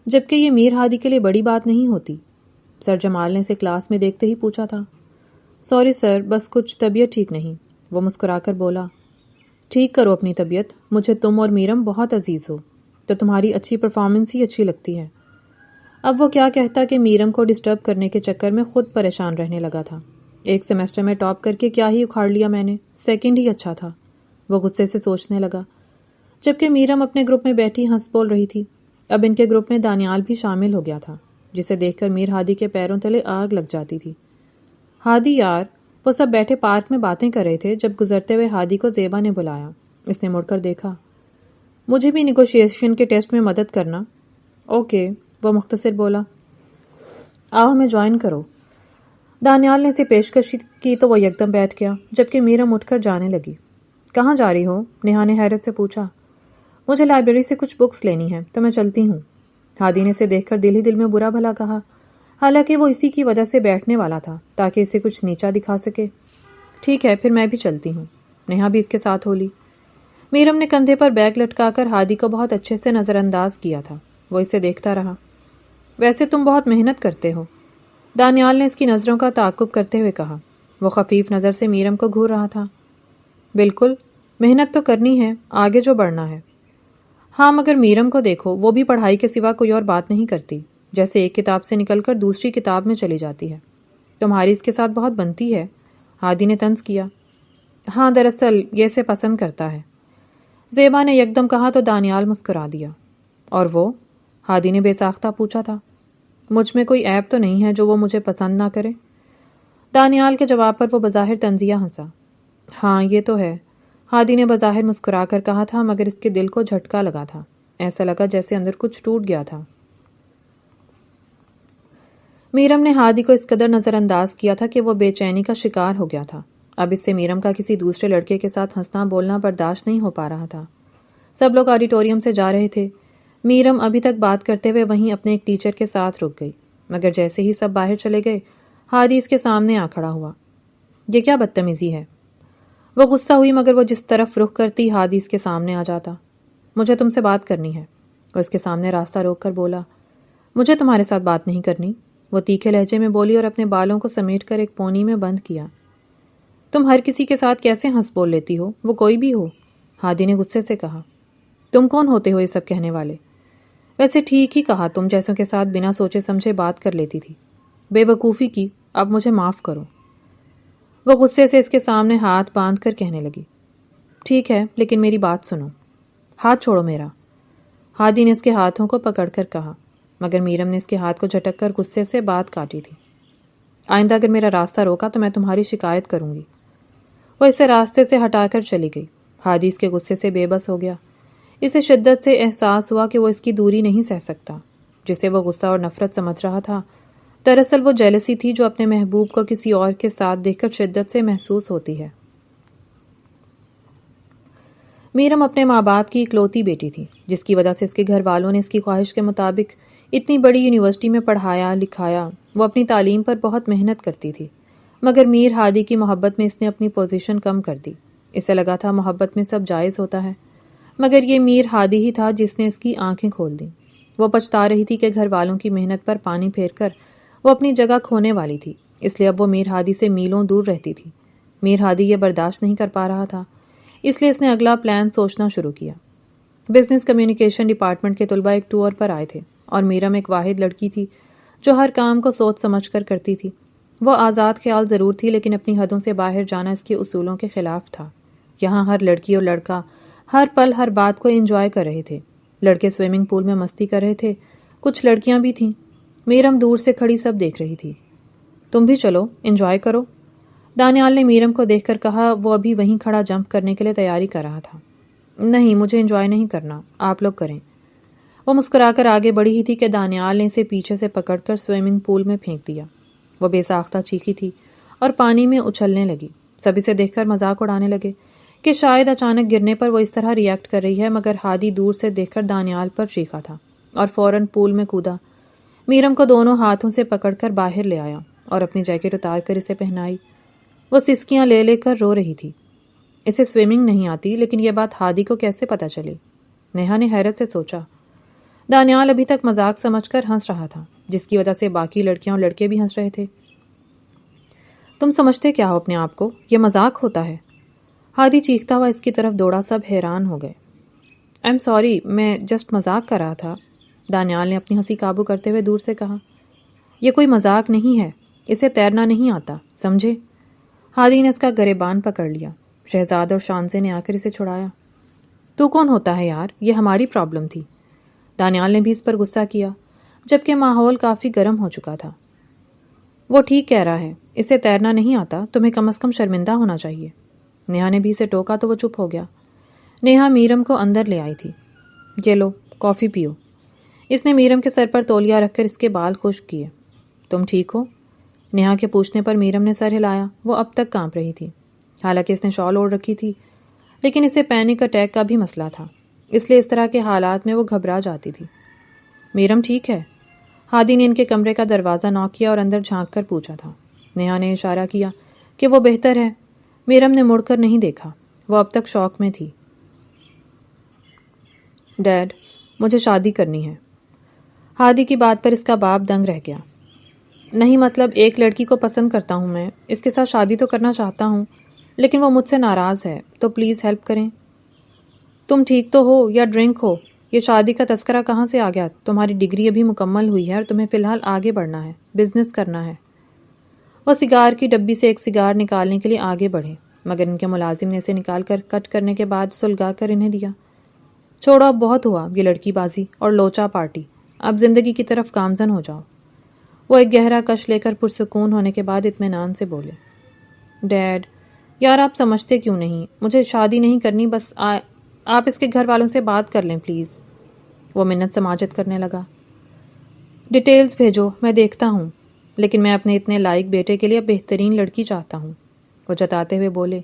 جبکہ یہ میر ہادی کے لیے بڑی بات نہیں ہوتی۔ سر جمال نے اسے کلاس میں دیکھتے ہی پوچھا تھا۔ سوری سر، بس کچھ طبیعت ٹھیک نہیں، وہ مسکرا کر بولا۔ ٹھیک کرو اپنی طبیعت، مجھے تم اور میرم بہت عزیز ہو، تو تمہاری اچھی پرفارمنس ہی اچھی لگتی ہے۔ اب وہ کیا کہتا کہ میرم کو ڈسٹرب کرنے کے چکر میں خود پریشان رہنے لگا تھا۔ ایک سیمسٹر میں ٹاپ کر کے کیا ہی اکھاڑ لیا میں نے، سیکنڈ ہی اچھا تھا، وہ غصے سے سوچنے لگا، جبکہ میرم اپنے گروپ میں بیٹھی ہنس بول رہی تھی۔ اب ان کے گروپ میں دانیال بھی شامل ہو گیا تھا، جسے دیکھ کر میر ہادی کے پیروں تلے آگ لگ جاتی تھی۔ ہادی یار، وہ سب بیٹھے پارک میں باتیں کر رہے تھے جب گزرتے ہوئے ہادی کو زیبا نے بلایا۔ اس نے مڑ کر دیکھا۔ مجھے بھی نیگوشیشن کے ٹیسٹ میں مدد کرنا۔ اوکے، وہ مختصر بولا۔ آؤ ہمیں جوائن کرو۔ دانیال نے اسے پیشکش کی تو وہ یکدم بیٹھ گیا، جبکہ میرم اٹھ کر جانے لگی۔ کہاں جا رہی ہو؟ نیہا نے حیرت سے پوچھا۔ مجھے لائبریری سے کچھ بکس لینی ہے تو میں چلتی ہوں، ہادی نے اسے دیکھ کر دل ہی دل میں برا بھلا کہا۔ حالانکہ وہ اسی کی وجہ سے بیٹھنے والا تھا تاکہ اسے کچھ نیچا دکھا سکے۔ ٹھیک ہے، پھر میں بھی چلتی ہوں۔ نیہا بھی اس کے ساتھ ہو لی۔ میرم نے کندھے پر بیگ لٹکا کر ہادی کو بہت اچھے سے نظر انداز کیا تھا۔ وہ اسے دیکھتا رہا۔ ویسے تم بہت محنت کرتے ہو، دانیال نے اس کی نظروں کا تعاقب کرتے ہوئے کہا۔ وہ خفیف نظر سے میرم کو گھور رہا تھا۔ بالکل، محنت تو کرنی ہے، آگے جو بڑھنا ہے۔ ہاں، مگر میرم کو دیکھو، وہ بھی پڑھائی کے سوا کوئی اور بات نہیں کرتی، جیسے ایک کتاب سے نکل کر دوسری کتاب میں چلی جاتی ہے۔ تمہاری اس کے ساتھ بہت بنتی ہے، ہادی نے طنز کیا۔ ہاں، دراصل یہ اسے پسند کرتا ہے، زیبا نے یکدم کہا تو دانیال مسکرا دیا۔ اور وہ؟ ہادی نے بے ساختہ پوچھا تھا۔ مجھ میں کوئی عیب تو نہیں ہے جو وہ مجھے پسند نہ کرے؟ دانیال کے جواب پر وہ بظاہر طنزیہ ہنسا۔ ہاں، یہ تو ہے، ہادی نے بظاہر مسکرا کر کہا تھا، مگر اس کے دل کو جھٹکا لگا تھا۔ ایسا لگا جیسے اندر کچھ ٹوٹ گیا تھا۔ میرم نے ہادی کو اس قدر نظر انداز کیا تھا کہ وہ بے چینی کا شکار ہو گیا تھا۔ اب اس سے میرم کا کسی دوسرے لڑکے کے ساتھ ہنسنا بولنا برداشت نہیں ہو پا رہا تھا۔ سب لوگ آڈیٹوریم سے جا رہے تھے۔ میرم ابھی تک بات کرتے ہوئے وہیں اپنے ایک ٹیچر کے ساتھ رک گئی، مگر جیسے ہی سب باہر چلے گئے، ہادی اس کے سامنے آ کھڑا ہوا۔ یہ کیا بدتمیزی ہے؟ وہ غصہ ہوئی، مگر وہ جس طرف رخ کرتی ہادی اس کے سامنے آ جاتا۔ مجھے تم سے بات کرنی ہے، وہ اس کے سامنے راستہ روک کر بولا۔ مجھے تمہارے ساتھ بات نہیں کرنی، وہ تیکھے لہجے میں بولی اور اپنے بالوں کو سمیٹ کر ایک پونی میں بند کیا۔ تم ہر کسی کے ساتھ کیسے ہنس بول لیتی ہو، وہ کوئی بھی ہو، ہادی نے غصے سے کہا۔ تم کون ہوتے ہو یہ سب کہنے والے؟ ویسے ٹھیک ہی کہا، تم جیسوں کے ساتھ بنا سوچے سمجھے بات کر لیتی تھی۔ بے وقوفی کی، اب مجھے معاف کرو، وہ غصے سے اس کے سامنے ہاتھ باندھ کر کہنے لگی۔ ٹھیک ہے، لیکن میری بات سنو۔ ہاتھ چھوڑو میرا، ہادی نے اس کے ہاتھوں کو پکڑ کر کہا، مگر میرم نے اس کے ہاتھ کو جھٹک کر غصے سے بات کاٹی تھی۔ آئندہ اگر میرا راستہ روکا تو میں تمہاری شکایت کروں گی۔ وہ اسے راستے سے ہٹا کر چلی گئی۔ ہادی اس کے غصے سے بے بس ہو گیا۔ اسے شدت سے احساس ہوا کہ وہ اس کی دوری نہیں سہ سکتا۔ جسے وہ غصہ اور نفرت سمجھ رہا تھا، دراصل وہ جیلسی تھی جو اپنے محبوب کو کسی اور کے ساتھ دیکھ کر شدت سے محسوس ہوتی ہے۔ میرم اپنے ماں باپ کی اکلوتی بیٹی تھی، جس کی وجہ سے اس کے گھر والوں نے اس کی خواہش کے مطابق اتنی بڑی یونیورسٹی میں پڑھایا لکھایا۔ وہ اپنی تعلیم پر بہت محنت کرتی تھی، مگر میر ہادی کی محبت میں اس نے اپنی پوزیشن کم کر دی۔ اسے لگا تھا محبت میں سب جائز ہوتا ہے، مگر یہ میر ہادی ہی تھا جس نے اس کی آنکھیں کھول دیں۔ وہ پچھتا رہی تھی کہ گھر والوں کی محنت پر پانی پھیر کر وہ اپنی جگہ کھونے والی تھی، اس لیے اب وہ میر ہادی سے میلوں دور رہتی تھی۔ میر ہادی یہ برداشت نہیں کر پا رہا تھا، اس لیے اس نے اگلا پلان سوچنا شروع کیا۔ بزنس کمیونیکیشن ڈپارٹمنٹ کے طلباء ایک ٹور پر آئے تھے، اور میرم ایک واحد لڑکی تھی جو ہر کام کو سوچ سمجھ کر کرتی تھی۔ وہ آزاد خیال ضرور تھی، لیکن اپنی حدوں سے باہر جانا اس کے اصولوں کے خلاف تھا۔ یہاں ہر لڑکی اور لڑکا ہر پل ہر بات کو انجوائے کر رہے تھے۔ لڑکے سوئمنگ پول میں مستی کر رہے تھے، کچھ لڑکیاں بھی تھیں۔ میرم دور سے کھڑی سب دیکھ رہی تھی۔ تم بھی چلو، انجوائے کرو، دانیال نے میرم کو دیکھ کر کہا۔ وہ ابھی وہیں کھڑا جمپ کرنے کے لیے تیاری کر رہا تھا۔ نہیں، مجھے انجوائے نہیں کرنا، آپ لوگ کریں۔ وہ مسکرا کر آگے بڑھی ہی تھی کہ دانیال نے اسے پیچھے سے پکڑ کر سوئمنگ پول میں پھینک دیا۔ وہ بے ساختہ چیخی تھی اور پانی میں اچھلنے لگی۔ سب اسے دیکھ کر مذاق اڑانے لگے کہ شاید اچانک گرنے پر وہ اس طرح ریئیکٹ کر رہی ہے، مگر ہادی دور سے دیکھ کر دانیال پر چیخا تھا اور فوراً پول میں کودا۔ میرم کو دونوں ہاتھوں سے پکڑ کر باہر لے آیا اور اپنی جیکٹ اتار کر اسے پہنائی۔ وہ سسکیاں لے لے کر رو رہی تھی۔ اسے سوئمنگ نہیں آتی، لیکن یہ بات ہادی کو کیسے پتہ چلی؟ نیہا نے حیرت سے سوچا۔ دانیال ابھی تک مذاق سمجھ کر ہنس رہا تھا، جس کی وجہ سے باقی لڑکیاں اور لڑکے بھی ہنس رہے تھے۔ تم سمجھتے کیا ہو اپنے آپ کو؟ یہ مذاق ہوتا ہے، ہادی چیختا ہوا اس کی طرف دوڑا۔ سب حیران ہو گئے۔ آئی ایم سوری، میں جسٹ مذاق کر رہا تھا، دانیال نے اپنی ہنسی قابو کرتے ہوئے دور سے کہا۔ یہ کوئی مذاق نہیں ہے، اسے تیرنا نہیں آتا، سمجھے؟ ہادی نے اس کا گریبان پکڑ لیا۔ شہزاد اور شانزے نے آ کر اسے چھڑایا۔ تو کون ہوتا ہے یار، یہ ہماری پرابلم تھی، دانیال نے بھی اس پر غصہ کیا، جبکہ ماحول کافی گرم ہو چکا تھا۔ وہ ٹھیک کہہ رہا ہے، اسے تیرنا نہیں آتا، تمہیں کم از کم شرمندہ ہونا چاہیے۔ نیہا نے بھی اسے ٹوکا تو وہ چپ ہو گیا۔ نیہا میرم کو اندر لے آئی تھی۔ یہ لو، کافی پیو۔ اس نے میرم کے سر پر تولیہ رکھ کر اس کے بال خشک کیے۔ تم ٹھیک ہو؟ نیہا کے پوچھنے پر میرم نے سر ہلایا۔ وہ اب تک کانپ رہی تھی، حالانکہ اس نے شال اوڑھ رکھی تھی، لیکن اسے پینک اٹیک کا بھی مسئلہ تھا، اس لیے اس طرح کے حالات میں وہ گھبرا جاتی تھی۔ میرم ٹھیک ہے؟ ہادی نے ان کے کمرے کا دروازہ ناک کیا اور اندر جھانک کر پوچھا تھا۔ نیہا نے اشارہ کیا کہ وہ بہتر ہے۔ میرم نے مڑ کر نہیں دیکھا، وہ اب تک شوق میں تھی۔ ڈیڈ، مجھے شادی کرنی ہے۔ ہادی کی بات پر اس کا باپ دنگ رہ گیا۔ نہیں، مطلب ایک لڑکی کو پسند کرتا ہوں میں، اس کے ساتھ شادی تو کرنا چاہتا ہوں، لیکن وہ مجھ سے ناراض ہے، تو پلیز ہیلپ کریں۔ تم ٹھیک تو ہو یا ڈرنک ہو؟ یہ شادی کا تذکرہ کہاں سے آ گیا؟ تمہاری ڈگری ابھی مکمل ہوئی ہے اور تمہیں فی الحال آگے بڑھنا ہے، بزنس کرنا ہے۔ وہ سگار کی ڈبی سے ایک سگار نکالنے کے لیے آگے بڑھے، مگر ان کے ملازم نے اسے نکال کر کٹ کرنے کے بعد سلگا کر انہیں دیا۔ چھوڑو، اب بہت ہوا یہ لڑکی بازی اور لوچا پارٹی، اب زندگی کی طرف گامزن ہو جاؤ۔ وہ ایک گہرا کش لے کر پرسکون ہونے کے بعد اطمینان سے بولے، ڈیڈ یار آپ سمجھتے کیوں نہیں؟ مجھے شادی نہیں کرنی، بس آپ اس کے گھر والوں سے بات کر لیں پلیز۔ وہ منت سماجت کرنے لگا۔ ڈیٹیلز بھیجو، میں دیکھتا ہوں، لیکن میں اپنے اتنے لائق بیٹے کے لیے بہترین لڑکی چاہتا ہوں۔ وہ جتاتے ہوئے بولے،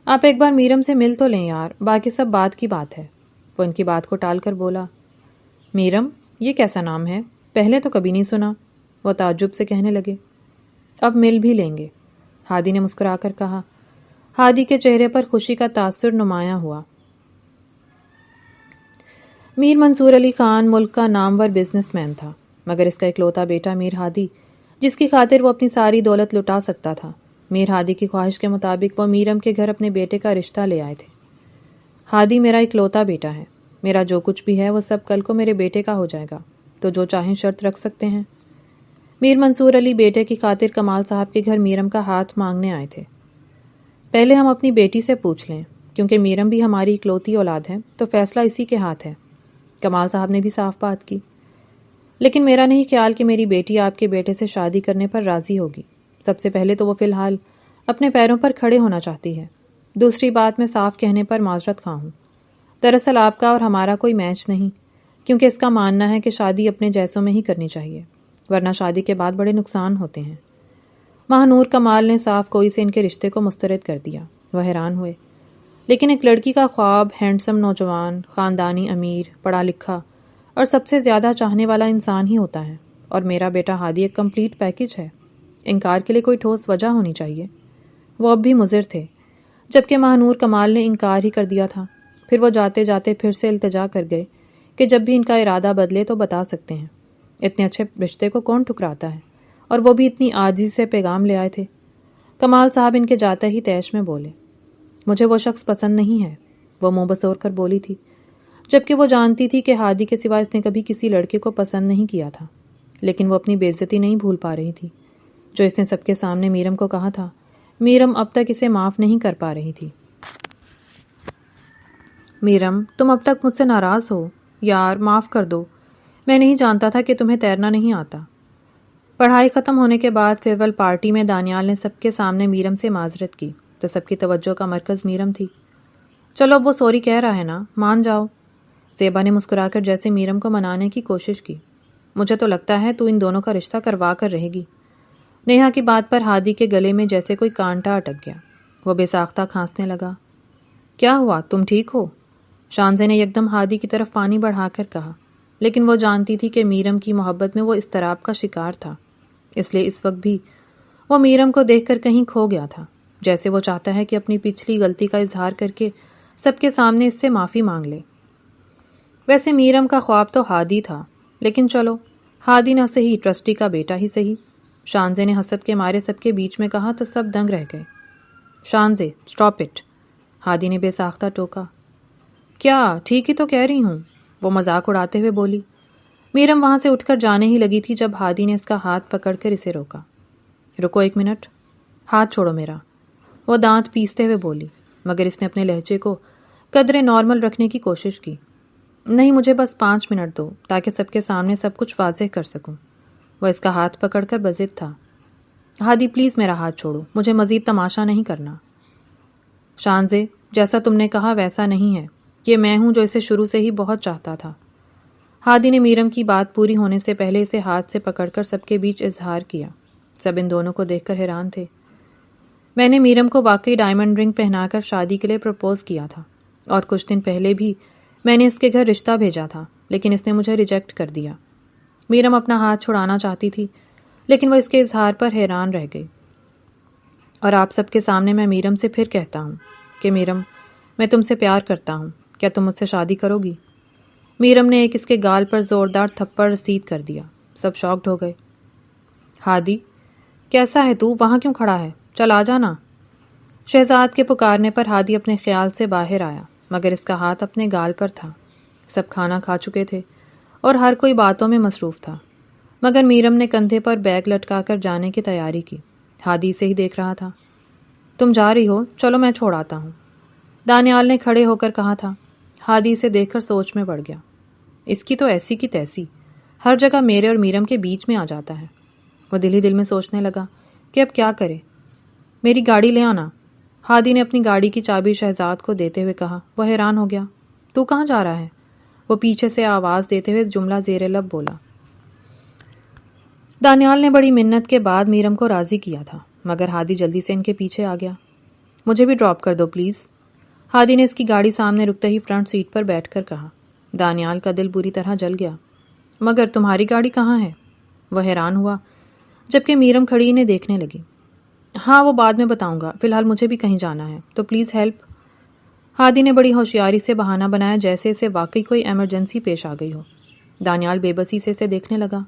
آپ ایک بار میرم سے مل تو لیں یار، باقی سب بات کی بات ہے۔ وہ ان کی بات کو ٹال کر بولا، میرم؟ یہ کیسا نام ہے؟ پہلے تو کبھی نہیں سنا۔ وہ تعجب سے کہنے لگے، اب مل بھی لیں گے، ہادی نے مسکرا کر کہا۔ ہادی کے چہرے پر خوشی کا تاثر نمایاں ہوا۔ میر منصور علی خان ملک کا نامور بزنس مین تھا، مگر اس کا اکلوتا بیٹا میر ہادی، جس کی خاطر وہ اپنی ساری دولت لٹا سکتا تھا۔ میر ہادی کی خواہش کے مطابق وہ میرم کے گھر اپنے بیٹے کا رشتہ لے آئے تھے۔ ہادی میرا اکلوتا بیٹا ہے، میرا جو کچھ بھی ہے وہ سب کل کو میرے بیٹے کا ہو جائے گا، تو جو چاہیں شرط رکھ سکتے ہیں۔ میر منصور علی بیٹے کی خاطر کمال صاحب کے گھر میرم کا ہاتھ مانگنے آئے تھے۔ پہلے ہم اپنی بیٹی سے پوچھ لیں، کیونکہ میرم بھی ہماری اکلوتی اولاد ہے، تو فیصلہ اسی کے ہاتھ ہے۔ کمال صاحب نے بھی صاف بات کی، لیکن میرا نہیں خیال کہ میری بیٹی آپ کے بیٹے سے شادی کرنے پر راضی ہوگی۔ سب سے پہلے تو وہ فی الحال اپنے پیروں پر کھڑے ہونا چاہتی ہے، دوسری بات میں صاف کہنے پر معذرت خواہ ہوں، دراصل آپ کا اور ہمارا کوئی میچ نہیں، کیونکہ اس کا ماننا ہے کہ شادی اپنے جیسوں میں ہی کرنی چاہیے، ورنہ شادی کے بعد بڑے نقصان ہوتے ہیں۔ مہنور کمال نے صاف کوئی سے ان کے رشتے کو مسترد کر دیا۔ وہ حیران ہوئے، لیکن ایک لڑکی کا خواب ہینڈسم نوجوان، خاندانی امیر، پڑھا لکھا اور سب سے زیادہ چاہنے والا انسان ہی ہوتا ہے، اور میرا بیٹا ہادی ایک کمپلیٹ پیکج ہے۔ انکار کے لیے کوئی ٹھوس وجہ ہونی چاہیے۔ وہ اب بھی مضر تھے، جبکہ مہنور کمال نے انکار ہی کر دیا تھا۔ پھر وہ جاتے جاتے پھر سے التجا کر گئے کہ جب بھی ان کا ارادہ بدلے تو بتا سکتے ہیں۔ اتنے اچھے رشتے کو کون ٹھکراتا ہے، اور وہ بھی اتنی عاجزی سے پیغام لے آئے تھے۔ کمال صاحب ان کے جاتے ہی تیش میں بولے، مجھے وہ شخص پسند نہیں ہے۔ وہ منہ بسور کر بولی تھی، جبکہ وہ جانتی تھی کہ ہادی کے سوا اس نے کبھی کسی لڑکے کو پسند نہیں کیا تھا، لیکن وہ اپنی بے عزتی نہیں بھول پا رہی تھی جو اس نے سب کے سامنے میرم کو کہا تھا۔ میرم اب تک اسے معاف نہیں کر پا رہی تھی۔ میرم، تم اب تک مجھ سے ناراض ہو؟ یار معاف کر دو، میں نہیں جانتا تھا کہ تمہیں تیرنا نہیں آتا۔ پڑھائی ختم ہونے کے بعد فیئرویل پارٹی میں دانیال نے سب کے سامنے میرم سے معذرت کی، تو سب کی توجہ کا مرکز میرم تھی۔ چلو اب وہ سوری کہہ رہا ہے نا، مان جاؤ۔ زیبا نے مسکرا کر جیسے میرم کو منانے کی کوشش کی۔ مجھے تو لگتا ہے تو ان دونوں کا رشتہ کروا کر رہے گی۔ نیہا کی بات پر ہادی کے گلے میں جیسے کوئی کانٹا اٹک گیا۔ وہ بے ساختہ کھانسنے لگا۔ کیا ہوا، تم ٹھیک ہو؟ شانزے نے یکدم ہادی کی طرف پانی بڑھا کر کہا، لیکن وہ جانتی تھی کہ میرم کی محبت میں وہ اضطراب کا شکار تھا، اس لیے اس وقت بھی وہ میرم کو دیکھ کر کہیں کھو گیا تھا، جیسے وہ چاہتا ہے کہ اپنی پچھلی غلطی کا اظہار کر کے سب کے سامنے اس سے معافی مانگ لے۔ ویسے میرم کا خواب تو ہادی تھا، لیکن چلو ہادی نہ صحیح، ٹرسٹی کا بیٹا ہی صحیح۔ شانزے نے حسد کے مارے سب کے بیچ میں کہا تو سب دنگ رہ گئے۔ شانزے، اسٹاپ اٹ، ہادی نے بے ساختہ ٹوکا۔ کیا، ٹھیک ہی تو کہہ رہی ہوں، وہ مذاق اڑاتے ہوئے بولی۔ میرم وہاں سے اٹھ کر جانے ہی لگی تھی جب ہادی نے اس کا ہاتھ پکڑ کر اسے روکا۔ رکو ایک منٹ، ہاتھ چھوڑو میرا، وہ دانت پیستے ہوئے بولی، مگر اس نے اپنے لہجے کو قدرے نارمل رکھنے کی کوشش کی۔ نہیں، مجھے بس 5 منٹ دو تاکہ سب کے سامنے سب کچھ واضح کر سکوں۔ وہ اس کا ہاتھ پکڑ کر بضد تھا۔ ہادی پلیز میرا ہاتھ چھوڑو، مجھے مزید تماشا نہیں کرنا۔ شانزے، جیسا تم نے کہا ویسا نہیں ہے، یہ میں ہوں جو اسے شروع سے ہی بہت چاہتا تھا۔ ہادی نے میرم کی بات پوری ہونے سے پہلے اسے ہاتھ سے پکڑ کر سب کے بیچ اظہار کیا۔ سب ان دونوں کو دیکھ کر حیران تھے۔ میں نے میرم کو واقعی ڈائمنڈ رنگ پہنا کر شادی کے لیے پرپوز کیا تھا، اور کچھ دن پہلے بھی میں نے اس کے گھر رشتہ بھیجا تھا، لیکن اس نے مجھے ریجیکٹ کر دیا۔ میرم اپنا ہاتھ چھڑانا چاہتی تھی لیکن وہ اس کے اظہار پر حیران رہ گئی۔ اور آپ سب کے سامنے میں میرم سے پھر کہتا ہوں کہ میرم، میں تم سے پیار کرتا ہوں، کیا تم مجھ سے شادی کرو گی؟ میرم نے ایک اس کے گال پر زوردار تھپڑ رسید کر دیا۔ سب شاکڈ ہو گئے۔ ہادی، کیسا ہے تو؟ وہاں کیوں کھڑا ہے؟ چل آ جانا۔ شہزاد کے پکارنے پر ہادی اپنے خیال سے باہر آیا، مگر اس کا ہاتھ اپنے گال پر تھا۔ سب کھانا کھا چکے تھے اور ہر کوئی باتوں میں مصروف تھا، مگر میرم نے کندھے پر بیگ لٹکا کر جانے کی تیاری کی۔ ہادی سے ہی دیکھ رہا تھا۔ تم جا رہی ہو؟ چلو میں چھوڑ آتا ہوں، دانیال نے کھڑے ہو کر کہا تھا۔ ہادی سے دیکھ کر سوچ میں پڑ گیا۔ اس کی تو ایسی کی تیسی، ہر جگہ میرے اور میرم کے بیچ میں آ جاتا ہے۔ وہ دل ہی دل میں سوچنے لگا کہ اب کیا کرے۔ میری گاڑی لے آنا، ہادی نے اپنی گاڑی کی چابی شہزاد کو دیتے ہوئے کہا۔ وہ حیران ہو گیا۔ تو کہاں جا رہا ہے؟ وہ پیچھے سے آواز دیتے ہوئے جملہ زیر لب بولا۔ دانیال نے بڑی منت کے بعد میرم کو راضی کیا تھا، مگر ہادی جلدی سے ان کے پیچھے آ گیا۔ مجھے بھی ڈراپ کر دو پلیز، ہادی نے اس کی گاڑی سامنے رکتے ہی فرنٹ سیٹ پر بیٹھ کر کہا۔ دانیال کا دل بری طرح جل گیا۔ مگر تمہاری گاڑی کہاں ہے؟ وہ حیران ہوا، جبکہ میرم کھڑی انہیں دیکھنے لگی۔ ہاں وہ بعد میں بتاؤں گا، فی الحال مجھے بھی کہیں جانا ہے، تو پلیز ہیلپ۔ ہادی نے بڑی ہوشیاری سے بہانہ بنایا، جیسے اسے واقعی کوئی ایمرجنسی پیش آ گئی ہو۔ دانیال بے بسی سے اسے دیکھنے لگا۔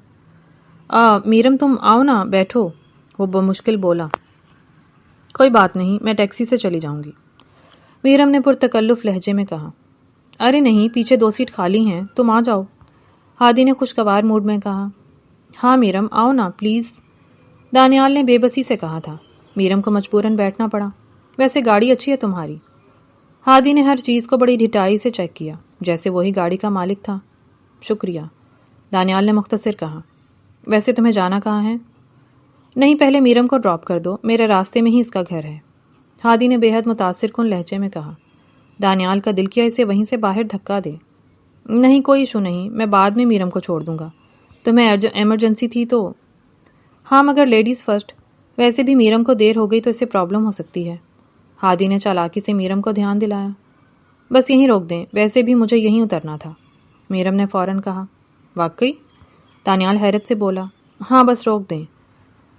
میرم تم آؤ نا، بیٹھو، وہ بمشکل بولا۔ کوئی بات نہیں، میں ٹیکسی سے چلی جاؤں گی، میرم نے پرتکلف لہجے میں کہا۔ ارے نہیں، پیچھے 2 سیٹ خالی ہیں، تم آ جاؤ، ہادی نے خوشگوار موڈ میں کہا۔ ہاں میرم آؤ نا پلیز، دانیال نے بے بسی سے کہا تھا۔ میرم کو مجبوراً بیٹھنا پڑا۔ ویسے گاڑی اچھی ہے تمہاری، ہادی نے ہر چیز کو بڑی ڈھٹائی سے چیک کیا، جیسے وہی گاڑی کا مالک تھا۔ شکریہ، دانیال نے مختصر کہا۔ ویسے تمہیں جانا کہاں ہے؟ نہیں، پہلے میرم کو ڈراپ کر دو، میرے راستے میں ہی اس کا گھر ہے، ہادی نے بے حد متاثر کن لہجے میں کہا۔ دانیال کا دل کیا اسے وہیں سے باہر دھکا دے۔ نہیں، کوئی ایشو نہیں، میں بعد میں میرم کو چھوڑ دوں گا، تمہیں ایمرجنسی تھی تو۔ ہاں مگر لیڈیز فرسٹ، ویسے بھی میرم کو دیر ہو گئی تو اس سے پرابلم ہو سکتی ہے، ہادی نے چالاکی سے میرم کو دھیان دلایا۔ بس یہیں روک دیں، ویسے بھی مجھے یہیں اترنا تھا، میرم نے فوراً کہا۔ واقعی؟ دانیال حیرت سے بولا۔ ہاں بس روک دیں،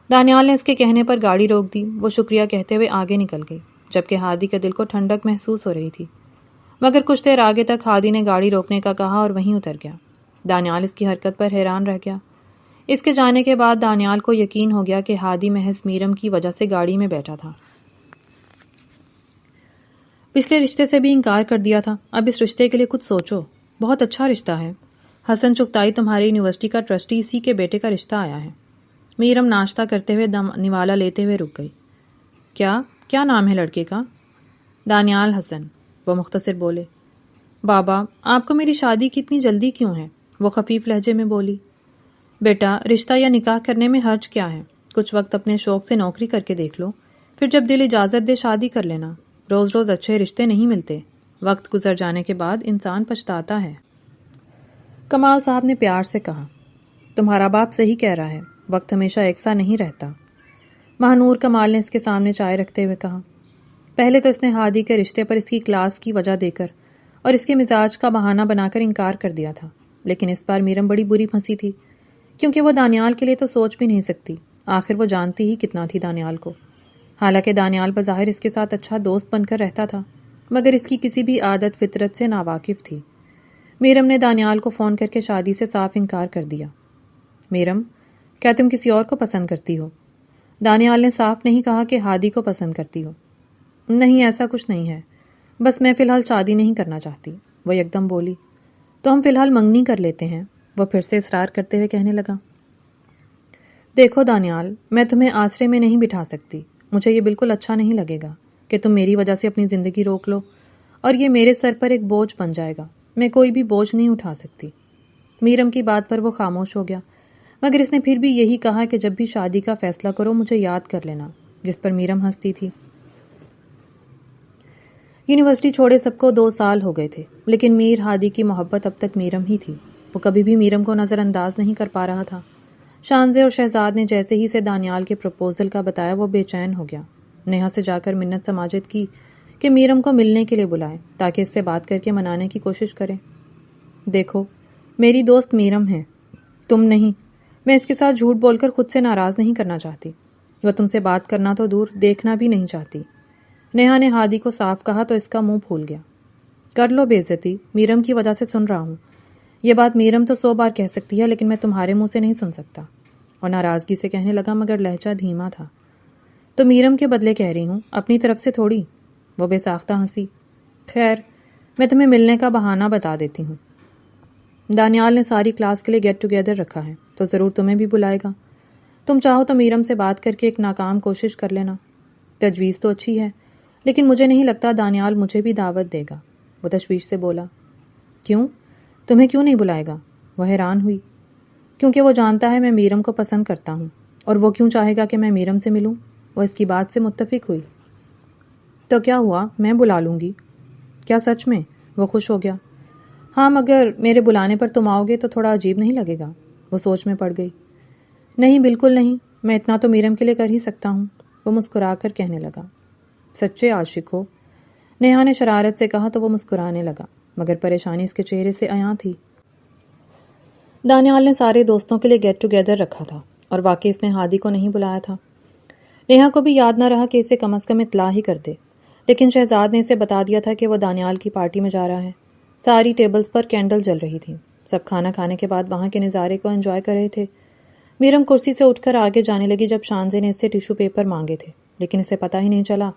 دانیال نے اس کے کہنے پر گاڑی روک دی۔ وہ شکریہ کہتے ہوئے آگے نکل گئی، جبکہ ہادی کے دل کو ٹھنڈک محسوس ہو رہی تھی۔ مگر کچھ دیر آگے تک ہادی نے گاڑی روکنے کا کہا اور وہیں اتر گیا۔ دانیال اس کی حرکت پر حیران رہ گیا۔ اس کے جانے کے بعد دانیال کو یقین ہو گیا کہ ہادی محض میرم کی وجہ سے گاڑی میں بیٹھا تھا۔ پچھلے رشتے سے بھی انکار کر دیا تھا، اب اس رشتے کے لیے کچھ سوچو، بہت اچھا رشتہ ہے۔ حسن چغتائی تمہاری یونیورسٹی کا ٹرسٹی، اسی کے بیٹے کا رشتہ آیا ہے۔ میرم ناشتہ کرتے ہوئے نوالا لیتے ہوئے رک گئی۔ کیا نام ہے لڑکے کا؟ دانیال حسن، وہ مختصر بولے۔ بابا، آپ کو میری شادی کی اتنی جلدی کیوں ہے؟ وہ خفیف لہجے میں بولی۔ بیٹا، رشتہ یا نکاح کرنے میں حرج کیا ہے؟ کچھ وقت اپنے شوق سے نوکری کر کے دیکھ لو، پھر جب دل اجازت دے شادی کر لینا۔ روز روز اچھے رشتے نہیں ملتے، وقت گزر جانے کے بعد انسان پچھتاتا ہے۔ کمال صاحب نے پیار سے کہا۔ تمہارا باپ صحیح کہہ رہا ہے، وقت ہمیشہ یکساں نہیں رہتا، مہنور کمال نے اس کے سامنے چائے رکھتے ہوئے کہا۔ پہلے تو اس نے ہادی کے رشتے پر اس کی کلاس کی وجہ دے کر اور اس کے مزاج کا بہانہ بنا کر انکار کر دیا تھا، لیکن اس بار میرم بڑی بری پھنسی تھی، کیونکہ وہ دانیال کے لیے تو سوچ بھی نہیں سکتی۔ آخر وہ جانتی ہی کتنا تھی دانیال کو۔ حالانکہ دانیال بظاہر اس کے ساتھ اچھا دوست بن کر رہتا تھا، مگر اس کی کسی بھی عادت فطرت سے ناواقف تھی۔ میرم نے دانیال کو فون کر کے شادی سے صاف انکار کر دیا۔ میرم، کیا تم کسی اور کو پسند کرتی ہو؟ دانیال نے صاف نہیں کہا کہ ہادی کو پسند کرتی ہو۔ نہیں، ایسا کچھ نہیں ہے، بس میں فی الحال شادی نہیں کرنا چاہتی، وہ یکدم بولی۔ تو ہم فی الحال منگنی کر لیتے ہیں، وہ پھر سے اصرار کرتے ہوئے کہنے لگا۔ دیکھو دانیال، میں تمہیں آسرے میں نہیں بٹھا سکتی، مجھے یہ بالکل اچھا نہیں لگے گا کہ تم میری وجہ سے اپنی زندگی روک لو، اور یہ میرے سر پر ایک بوجھ بن جائے گا، میں کوئی بھی بوجھ نہیں اٹھا سکتی۔ میرم کی بات پر وہ خاموش ہو گیا، مگر اس نے پھر بھی یہی کہا کہ جب بھی شادی کا فیصلہ کرو مجھے یاد کر لینا، جس پر میرم ہنستی تھی۔ یونیورسٹی چھوڑے سب کو 2 سال ہو گئے تھے، لیکن میر ہادی کی محبت اب تک میرم ہی تھی، وہ کبھی بھی میرم کو نظر انداز نہیں کر پا رہا تھا۔ شانزے اور شہزاد نے جیسے ہی اسے دانیال کے پروپوزل کا بتایا وہ بے چین ہو گیا۔ نیہا سے جا کر منت سماجت کی کہ میرم کو ملنے کے لیے بلائے تاکہ اس سے بات کر کے منانے کی کوشش کرے۔ دیکھو، میری دوست میرم ہے، تم نہیں. میں اس کے ساتھ جھوٹ بول کر خود سے ناراض نہیں کرنا چاہتی. وہ تم سے بات کرنا تو دور, دیکھنا بھی نہیں چاہتی. نیہا نے ہادی کو صاف کہا تو اس کا منہ پھول گیا. کر لو بے عزتی, میرم کی وجہ سے سن رہا ہوں. یہ بات میرم تو 100 بار کہہ سکتی ہے, لیکن میں تمہارے منہ سے نہیں سن سکتا. اور ناراضگی سے کہنے لگا مگر لہجہ دھیما تھا. تو میرم کے بدلے کہہ رہی ہوں, اپنی طرف سے تھوڑی. وہ بے ساختہ ہنسی. خیر, میں تمہیں ملنے کا بہانہ بتا دیتی ہوں. دانیال نے ساری کلاس کے لیے گیٹ ٹوگیدر رکھا ہے, تو ضرور تمہیں بھی بلائے گا. تم چاہو تو میرم سے بات کر کے ایک ناکام کوشش کر لینا. تجویز تو اچھی ہے, لیکن مجھے نہیں لگتا دانیال مجھے بھی دعوت دے گا. وہ تشویش سے بولا. کیوں؟ تمہیں کیوں نہیں بلائے گا؟ وہ حیران ہوئی. کیونکہ وہ جانتا ہے میں میرم کو پسند کرتا ہوں, اور وہ کیوں چاہے گا کہ میں میرم سے ملوں؟ وہ اس کی بات سے متفق ہوئی. تو کیا ہوا, میں بلا لوں گی. کیا سچ میں؟ وہ خوش ہو گیا. ہاں, مگر میرے بلانے پر تم آؤ گے تو تھوڑا عجیب نہیں لگے گا؟ وہ سوچ میں پڑ گئی. نہیں, بالکل نہیں, میں اتنا تو میرم کے لیے کر ہی سکتا ہوں. وہ مسکرا کر کہنے لگا. سچے عاشق ہو؟ نیہا نے شرارت سے کہا تو وہ مسکرانے لگا, مگر پریشانی اس کے چہرے سے عیاں تھی. دانیال نے سارے دوستوں کے لیے گیٹ ٹوگیدر رکھا تھا, اور واقعی اس نے ہادی کو نہیں بلایا تھا. نیہا کو بھی یاد نہ رہا کہ اسے کم از کم اطلاع ہی کر دے, لیکن شہزاد نے اسے بتا دیا تھا کہ وہ دانیال کی پارٹی میں جا رہا ہے. ساری ٹیبلز پر کینڈل جل رہی تھی. سب کھانا کھانے کے بعد وہاں کے نظارے کو انجوائے کر رہے تھے. میرم کرسی سے اٹھ کر آگے جانے لگی جب شانزے نے اس سے ٹیشو پیپر مانگے تھے, لیکن اسے پتہ ہی نہیں چلا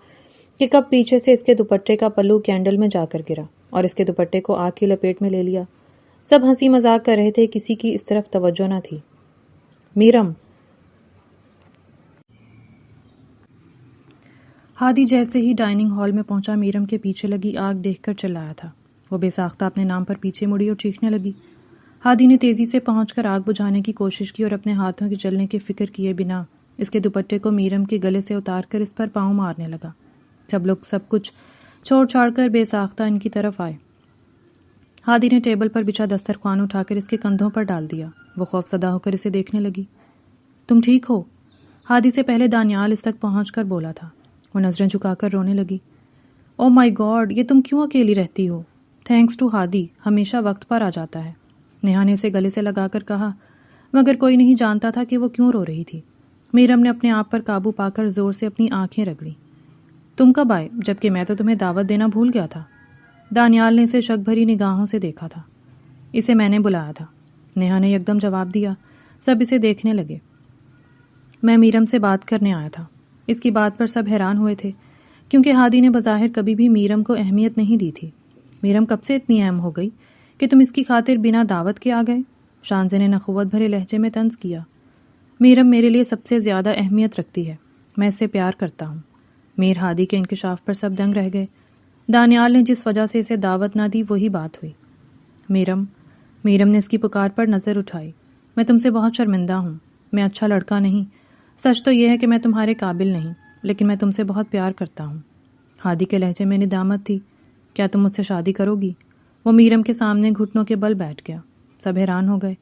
کہ کب پیچھے سے اس کے دوپٹے کا پلو کینڈل میں جا کر گرا اور اس کے دوپٹے کو آگ کی لپیٹ میں لے لیا. سب ہنسی مذاق کر رہے تھے, کسی کی اس طرف توجہ نہ تھی. میرم. ہادی جیسے ہی ڈائننگ ہال میں پہنچا, میرم کے پیچھے لگی آگ دیکھ کر چلایا تھا. وہ بے ساختہ اپنے نام پر پیچھے مڑی اور چیخنے لگی. ہادی نے تیزی سے پہنچ کر آگ بجھانے کی کوشش کی اور اپنے ہاتھوں کے جلنے کی فکر کیے بنا اس کے دوپٹے کو میرم کے گلے سے اتار کر اس پر پاؤں مارنے لگا. سب لوگ سب کچھ چھوڑ چھاڑ کر بے ساختہ ان کی طرف آئے. ہادی نے ٹیبل پر بچھا دسترخوان اٹھا کر اس کے کندھوں پر ڈال دیا. وہ خوف زدہ ہو کر اسے دیکھنے لگی. تم ٹھیک ہو؟ ہادی سے پہلے دانیال اس تک پہنچ کر بولا تھا. وہ نظریں جھکا کر رونے لگی. او مائی گاڈ, یہ تم کیوں اکیلی رہتی ہو؟ تھینکس ٹو ہادی, ہمیشہ وقت پر آ جاتا ہے. نیہا نے اسے گلے سے لگا کر کہا, مگر کوئی نہیں جانتا تھا کہ وہ کیوں رو رہی تھی. میرم نے اپنے آپ پر قابو پا کر زور سے اپنی آنکھیں رگڑی. تم کب آئے, جبکہ میں تو تمہیں دعوت دینا بھول گیا تھا. دانیال نے اسے شک بھری نگاہوں سے دیکھا تھا. اسے میں نے بلایا تھا, نیہا نے یکدم جواب دیا. سب اسے دیکھنے لگے. میں میرم سے بات کرنے آیا تھا. اس کی بات پر سب حیران ہوئے تھے, کیونکہ ہادی نے بظاہر کبھی بھی میرم کو اہمیت نہیں دی تھی. میرم کب سے اتنی اہم ہو گئی کہ تم اس کی خاطر بنا دعوت کے آ گئے؟ شانزے نے نخوت بھرے لہجے میں طنز کیا. میرم میرے لیے سب سے زیادہ اہمیت رکھتی ہے, میں اس سے پیار کرتا ہوں. میر ہادی کے انکشاف پر سب دنگ رہ گئے. دانیال نے جس وجہ سے اسے دعوت نہ دی وہی بات ہوئی. میرم نے اس کی پکار پر نظر اٹھائی. میں تم سے بہت شرمندہ ہوں. میں اچھا لڑکا نہیں. سچ تو یہ ہے کہ میں تمہارے قابل نہیں, لیکن میں تم سے بہت پیار کرتا ہوں. ہادی کے لہجے میں ندامت تھی. کیا تم مجھ سے شادی کرو گی؟ وہ میرم کے سامنے گھٹنوں کے بل بیٹھ گیا. سب حیران ہو گئے.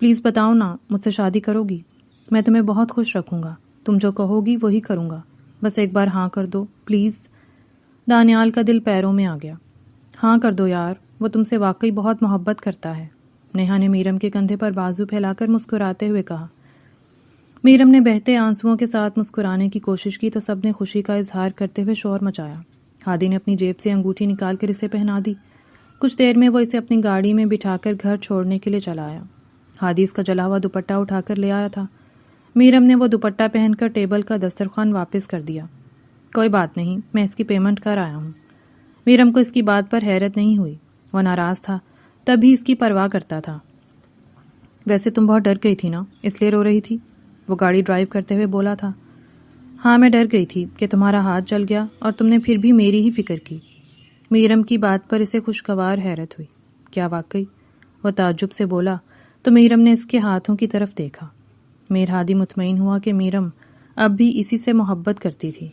پلیز بتاؤ نا, مجھ سے شادی کرو گی؟ میں تمہیں بہت خوش رکھوں گا. تم جو کہو گی وہی کروں گا. بس ایک بار ہاں کر دو پلیز. دانیال کا دل پیروں میں آ گیا. ہاں کر دو یار, وہ تم سے واقعی بہت محبت کرتا ہے. نیہا نے میرم کے کندھے پر بازو پھیلا کر مسکراتے ہوئے کہا. میرم نے بہتے آنسوؤں کے ساتھ مسکرانے کی کوشش کی تو سب نے خوشی کا اظہار کرتے ہوئے شور مچایا. ہادی نے اپنی جیب سے انگوٹھی نکال کر اسے پہنا دی. کچھ دیر میں وہ اسے اپنی گاڑی میں بٹھا کر گھر چھوڑنے کے لیے چلا آیا. ہادی اس کا جلا ہوا دوپٹہ اٹھا کر لے آیا تھا. میرم نے وہ دوپٹہ پہن کر ٹیبل کا دسترخوان واپس کر دیا. کوئی بات نہیں, میں اس کی پیمنٹ کر آیا ہوں. میرم کو اس کی بات پر حیرت نہیں ہوئی. وہ ناراض تھا, تب بھی اس کی پرواہ کرتا تھا. ویسے تم بہت ڈر گئی تھی نا, اس لیے رو رہی تھی؟ وہ گاڑی ڈرائیو کرتے ہوئے بولا تھا. ہاں, میں ڈر گئی تھی کہ تمہارا ہاتھ جل گیا اور تم نے پھر بھی میری ہی فکر کی. میرم کی بات پر اسے خوشگوار حیرت ہوئی. کیا واقعی؟ وہ تعجب سے بولا تو میرم نے اس کے ہاتھوں کی طرف دیکھا. میر ہادی مطمئن ہوا کہ میرم اب بھی اسی سے محبت کرتی تھی.